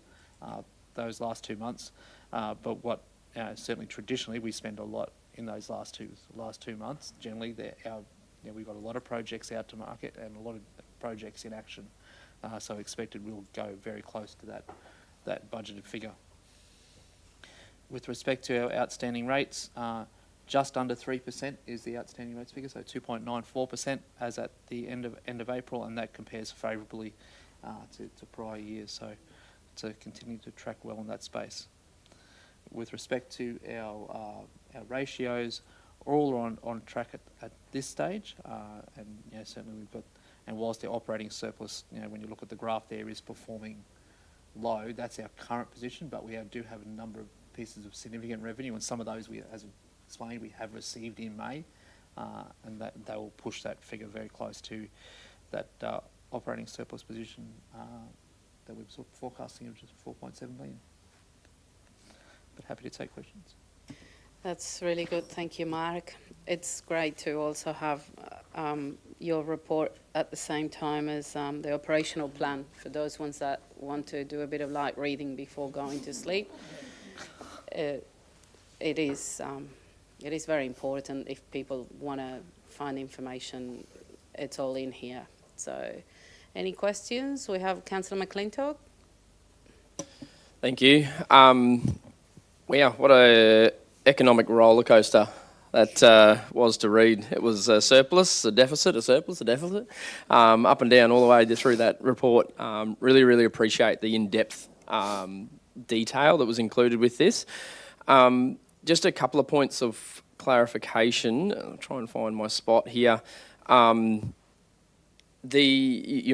Speaker 6: those last 2 months. But what certainly traditionally we spend a lot in those last two months. Generally, we've got a lot of projects out to market and a lot of projects in action, so expected we'll go very close to that budgeted figure. With respect to our outstanding rates, just under 3% is the outstanding rates figure, so 2.94% as at the end of April, and that compares favourably to prior years. So to continue to track well in that space. With respect to our ratios, all are on track at this stage, and certainly we've got. And whilst the operating surplus, when you look at the graph there, is performing low, that's our current position. But we do have a number of pieces of significant revenue, and some of those, as explained, we have received in May, and that they will push that figure very close to that operating surplus position that we're sort of forecasting of just 4.7 million. But happy to take questions.
Speaker 3: That's really good. Thank you, Mark. It's great to also have your report at the same time as the operational plan for those ones that want to do a bit of light reading before going to sleep. It is very important. If people want to find information, it's all in here. So any questions? We have Councillor McClintock.
Speaker 8: Thank you. Wow, what a economic roller coaster that was to read. It was a surplus, a deficit, a surplus, a deficit, up and down all the way through that report. Really, really appreciate the in-depth detail that was included with this. Just a couple of points of clarification. I'll try and find my spot here. You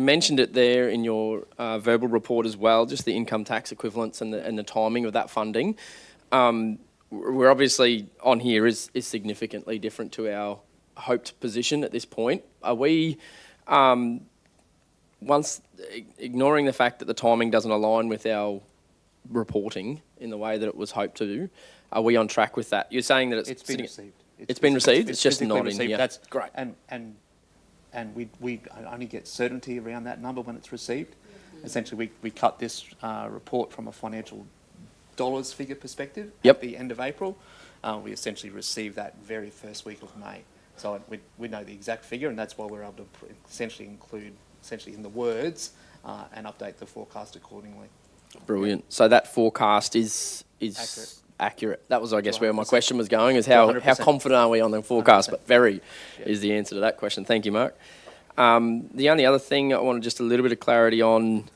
Speaker 8: mentioned it there in your verbal report as well, just the income tax equivalents and the timing of that funding. We're obviously on here is significantly different to our hoped position at this point. Are we, once ignoring the fact that the timing doesn't align with our reporting in the way that it was hoped to do, are we on track with that? You're saying that it's been received. It's been received. It's just not in here.
Speaker 6: That's
Speaker 8: great.
Speaker 6: And we only get certainty around that number when it's received. Essentially, we cut this report from a financial dollars figure perspective at the end of April. We essentially received that very first week of May. So we know the exact figure, and that's why we're able to essentially include in the words and update the forecast accordingly.
Speaker 8: Brilliant. So that forecast is accurate. That was, I guess, where my question was going, is how confident are we on the forecast? 100%. But very is the answer to that question. Thank you, Mark. The only other thing I wanted just a little bit of clarity on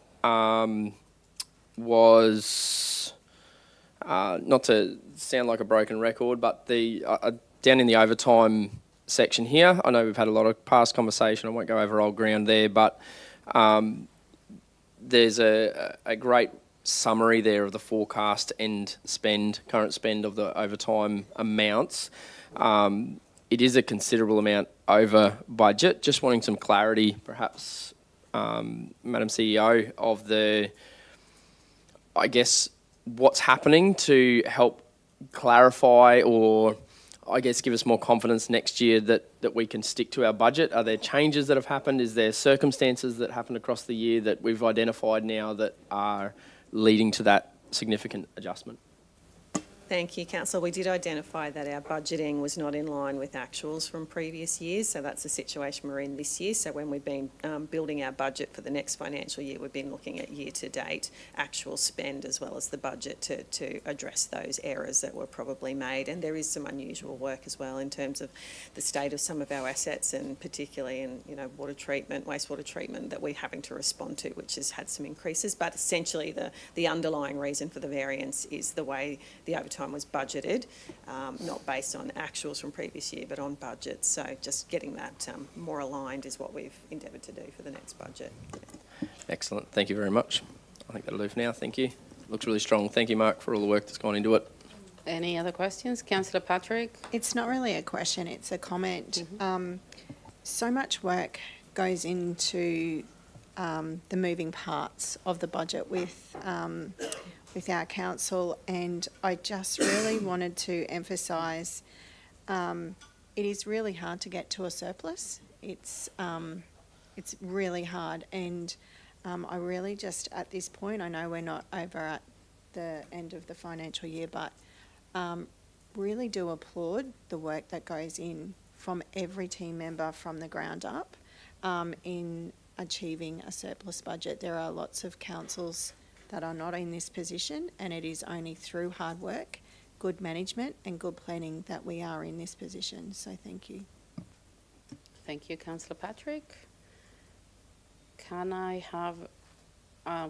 Speaker 8: was, not to sound like a broken record, but down in the overtime section here, I know we've had a lot of past conversation. I won't go over old ground there, but there's a great summary there of the forecast and current spend of the overtime amounts. It is a considerable amount over budget. Just wanting some clarity, perhaps, Madam CEO, of what's happening to help clarify or, I guess, give us more confidence next year that we can stick to our budget. Are there changes that have happened? Is there circumstances that happened across the year that we've identified now that are leading to that significant adjustment?
Speaker 18: Thank you, Councillor. We did identify that our budgeting was not in line with actuals from previous years, so that's the situation we're in this year. So when we've been building our budget for the next financial year, we've been looking at year-to-date actual spend as well as the budget to address those errors that were probably made. And there is some unusual work as well in terms of the state of some of our assets, and particularly in water treatment, wastewater treatment, that we're having to respond to, which has had some increases. But essentially the underlying reason for the variance is the way the overtime was budgeted, not based on actuals from previous year, but on budget. So just getting that more aligned is what we've endeavoured to do for the next budget.
Speaker 8: Excellent. Thank you very much. I think that'll do for now. Thank you. Looks really strong. Thank you, Mark, for all the work that's gone into it.
Speaker 3: Any other questions? Councillor Patrick?
Speaker 5: It's not really a question, it's a comment. So much work goes into the moving parts of the budget with our council, and I just really wanted to emphasise it is really hard to get to a surplus. It's really hard, and I really just at this point, I know we're not over at the end of the financial year, but really do applaud the work that goes in from every team member from the ground up in achieving a surplus budget. There are lots of councils that are not in this position, and it is only through hard work, good management and good planning that we are in this position. So thank you.
Speaker 3: Thank you, Councillor Patrick. Can I have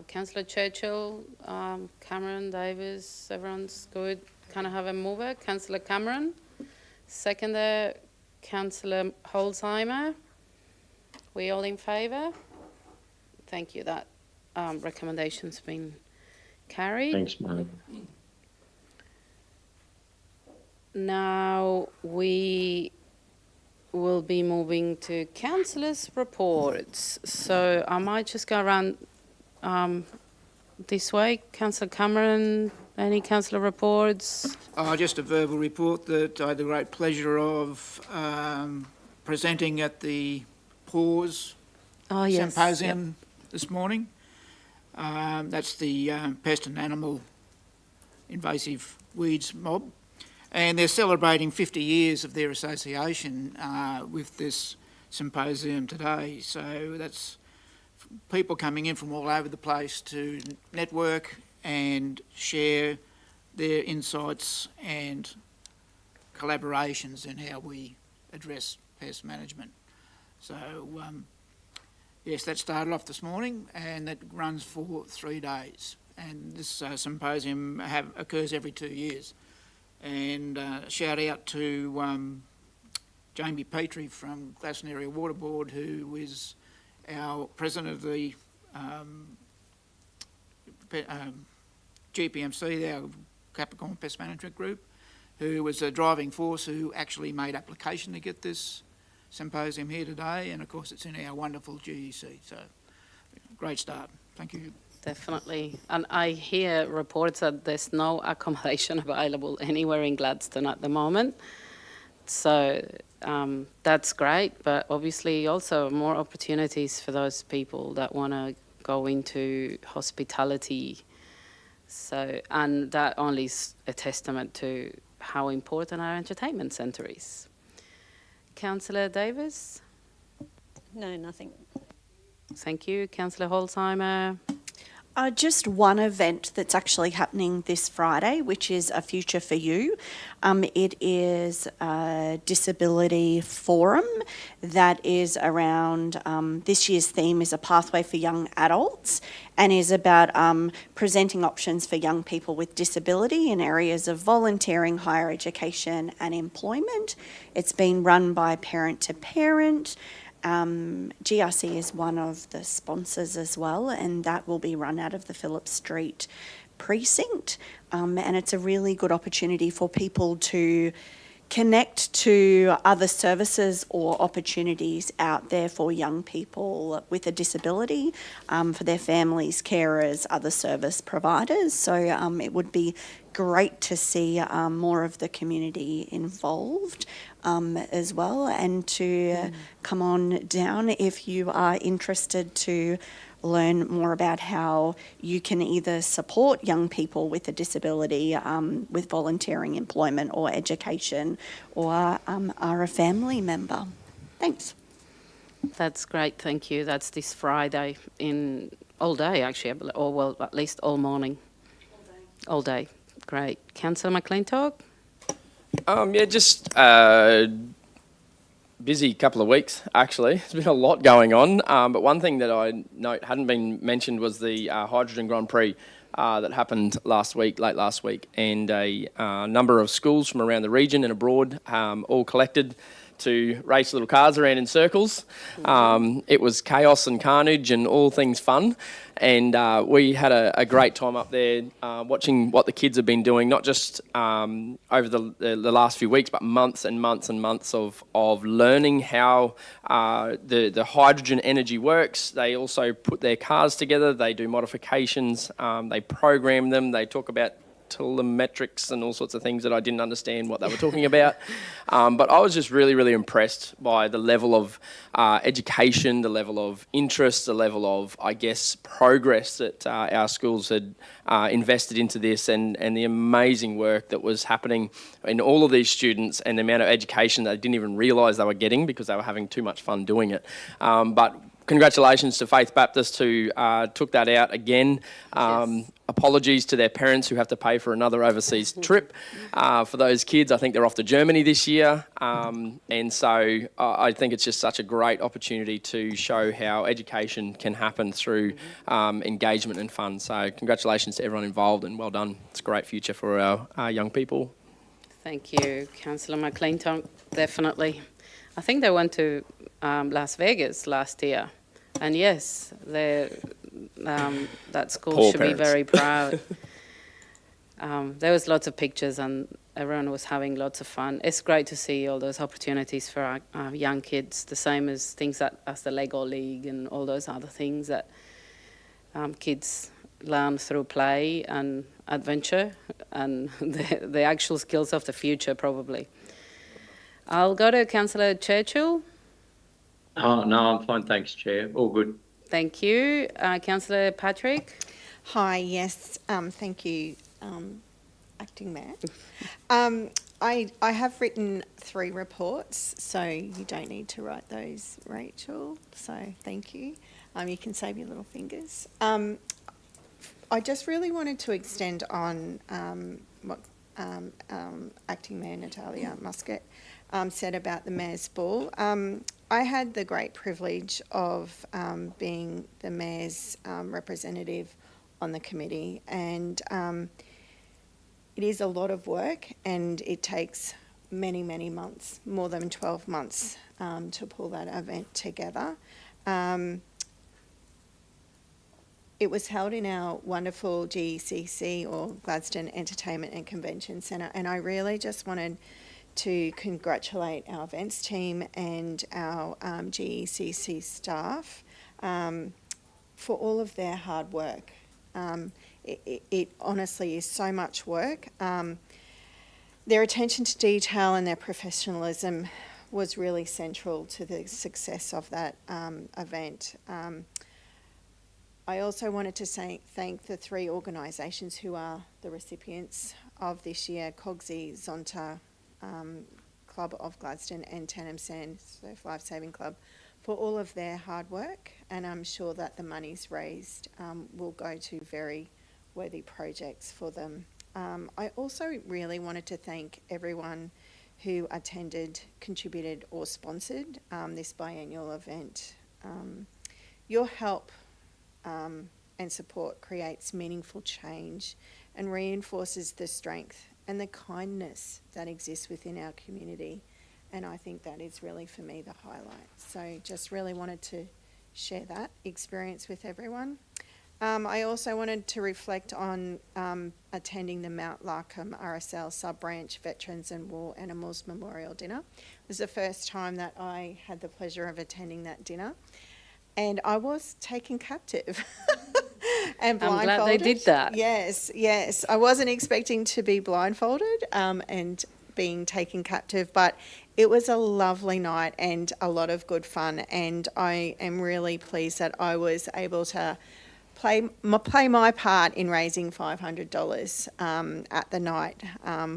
Speaker 3: Councillor Churchill, Cameron, Davis, everyone's good? Can I have a mover? Councillor Cameron. Seconder, Councillor Holzheimer. We all in favour? Thank you. That recommendation's been carried.
Speaker 15: Thanks, Mark.
Speaker 3: Now we will be moving to councillors' reports. So I might just go around this way. Councillor Cameron, any councillor reports?
Speaker 10: Just a verbal report that I had the great pleasure of presenting at the PAWS symposium this morning. That's the Pest and Animal Invasive Weeds mob. And they're celebrating 50 years of their association with this symposium today. So that's people coming in from all over the place to network and share their insights and collaborations in how we address pest management. So yes, that started off this morning and that runs for 3 days. And this symposium occurs every 2 years. And shout out to Jamie Petrie from Gladstone Area Water Board, who is our president of the GPMC, our Capricorn Pest Management Group, who was a driving force who actually made application to get this symposium here today. And of course it's in our wonderful GEC. So great start. Thank you.
Speaker 3: Definitely. And I hear reports that there's no accommodation available anywhere in Gladstone at the moment. So that's great, but obviously also more opportunities for those people that want to go into hospitality. So, and that only is a testament to how important our entertainment centre is. Councillor Davis?
Speaker 13: No, nothing.
Speaker 3: Thank you. Councillor Holzheimer?
Speaker 7: Just one event that's actually happening this Friday, which is A Future for You. It is a disability forum that is around, this year's theme is A Pathway for Young Adults, and is about presenting options for young people with disability in areas of volunteering, higher education and employment. It's been run by Parent to Parent. GRC is one of the sponsors as well, and that will be run out of the Phillip Street precinct. And it's a really good opportunity for people to connect to other services or opportunities out there for young people with a disability, for their families, carers, other service providers. So it would be great to see more of the community involved as well, and to come on down if you are interested to learn more about how you can either support young people with a disability with volunteering employment or education, or are a family member. Thanks.
Speaker 3: That's great, thank you. That's this Friday in all day, actually, or well, at least all morning. All day. Great. Councillor McClintock?
Speaker 8: Yeah, just busy couple of weeks, actually. There's been a lot going on. But one thing that I note hadn't been mentioned was the Hydrogen Grand Prix that happened late last week. And a number of schools from around the region and abroad all collected to race little cars around in circles. It was chaos and carnage and all things fun. And we had a great time up there watching what the kids have been doing, not just over the last few weeks, but months and months and months of learning how the hydrogen energy works. They also put their cars together, they do modifications, they program them, they talk about telemetrics and all sorts of things that I didn't understand what they were talking about. But I was just really, really impressed by the level of education, the level of interest, the level of, I guess, progress that our schools had invested into this, and the amazing work that was happening in all of these students, and the amount of education they didn't even realise they were getting because they were having too much fun doing it. But congratulations to Faith Baptist who took that out again. Yes. Apologies to their parents who have to pay for another overseas trip for those kids. I think they're off to Germany this year. And so I think it's just such a great opportunity to show how education can happen through engagement and fun. So congratulations to everyone involved, and well done. It's a great future for our young people.
Speaker 3: Thank you, Councillor McClintock. Definitely. I think they went to Las Vegas last year, and yes, that school
Speaker 8: Poor
Speaker 3: should
Speaker 8: parents.
Speaker 3: be very proud. There was lots of pictures, and everyone was having lots of fun. It's great to see all those opportunities for our young kids, the same as things as the Lego League and all those other things that kids learn through play and adventure, and the actual skills of the future, probably. I'll go to Councillor Churchill.
Speaker 15: Oh, no, I'm fine, thanks, Chair. All good.
Speaker 3: Thank you. Councillor Patrick.
Speaker 5: Hi, yes, thank you, Acting Mayor. I have written 3 reports, so you don't need to write those, Rachel, so thank you. You can save your little fingers. I just really wanted to extend on what Acting Mayor Natalia Muscat said about the Mayor's Ball. I had the great privilege of being the Mayor's representative on the committee, and it is a lot of work, and it takes many, many months, more than 12 months, to pull that event together. It was held in our wonderful GECC, or Gladstone Entertainment and Convention Centre, and I really just wanted to congratulate our events team and our GECC staff for all of their hard work. It honestly is so much work. Their attention to detail and their professionalism was really central to the success of that event. I also wanted to thank the 3 organisations who are the recipients of this year, Cogsy, Zonta, Club of Gladstone and Tannum Sand Surf Life Saving Club, for all of their hard work, and I'm sure that the monies raised will go to very worthy projects for them. I also really wanted to thank everyone who attended, contributed or sponsored this biannual event. Your help and support creates meaningful change and reinforces the strength and the kindness that exists within our community. And I think that is really, for me, the highlight. So just really wanted to share that experience with everyone. I also wanted to reflect on attending the Mount Larkham RSL Sub-Branch Veterans and War Animals Memorial Dinner. It was the first time that I had the pleasure of attending that dinner, and I was taken captive. And blindfolded.
Speaker 3: I'm glad they did that.
Speaker 5: Yes. I wasn't expecting to be blindfolded and being taken captive, but it was a lovely night and a lot of good fun, and I am really pleased that I was able to play my part in raising $500 at the night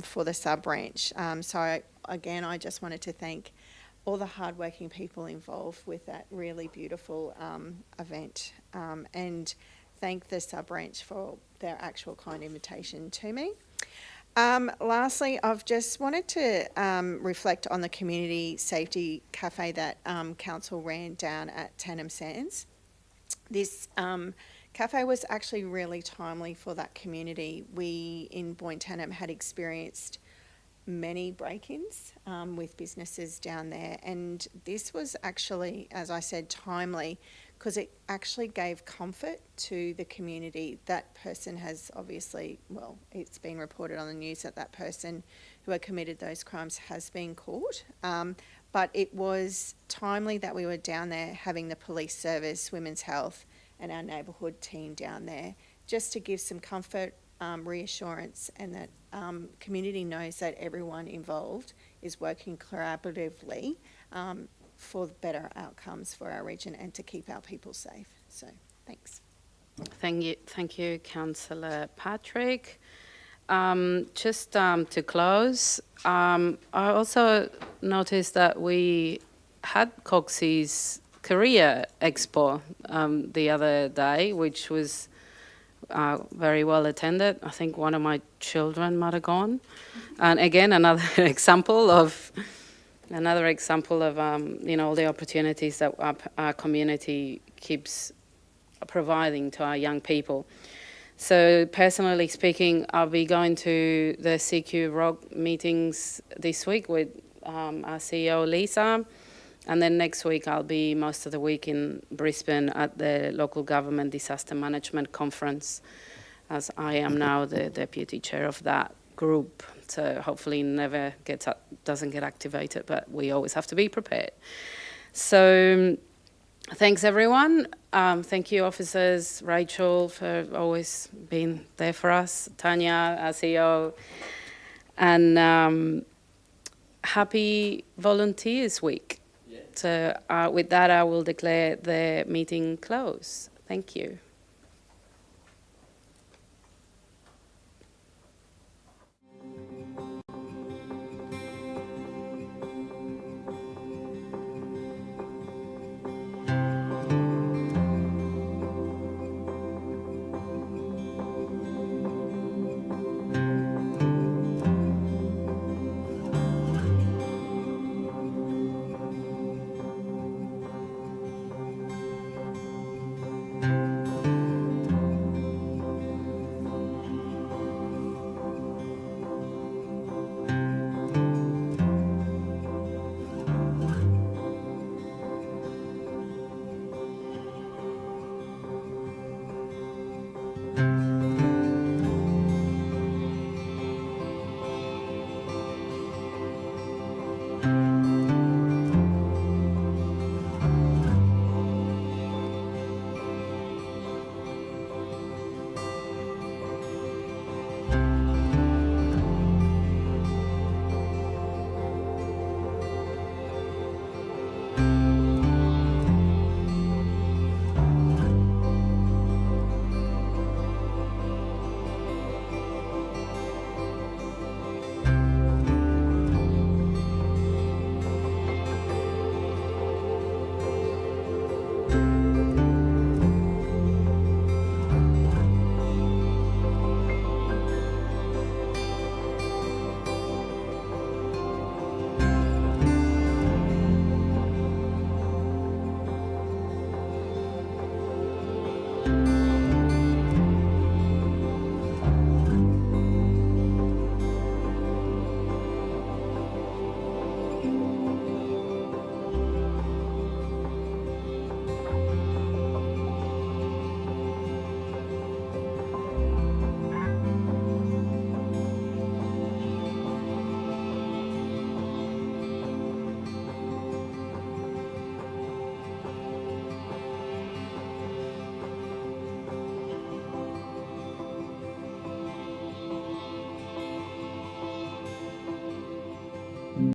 Speaker 5: for the sub-branch. So again, I just wanted to thank all the hardworking people involved with that really beautiful event, and thank the sub-branch for their actual kind invitation to me. Lastly, I've just wanted to reflect on the community safety cafe that council ran down at Tannum Sands. This cafe was actually really timely for that community. We in Boyne Tannum had experienced many break-ins with businesses down there, and this was actually, as I said, timely, because it actually gave comfort to the community. That person has obviously, well, it's been reported on the news that that person who had committed those crimes has been caught, but it was timely that we were down there having the police service, women's health and our neighbourhood team down there, just to give some comfort, reassurance, and that community knows that everyone involved is working collaboratively for better outcomes for our region and to keep our people safe. So, thanks.
Speaker 3: Thank you, Councillor Patrick. Just to close, I also noticed that we had Coxie's Career Expo the other day, which was very well attended. I think one of my children might have gone. And again, another example of all the opportunities that our community keeps providing to our young people. So personally speaking, I'll be going to the CQ Rock meetings this week with our CEO, Lisa. And then next week, I'll be most of the week in Brisbane at the Local Government Disaster Management Conference, as I am now the deputy chair of that group. So hopefully doesn't get activated, but we always have to be prepared. So thanks, everyone. Thank you, officers, Rachel, for always being there for us, Tanya, our CEO, and happy Volunteers Week. So with that, I will declare the meeting closed. Thank you.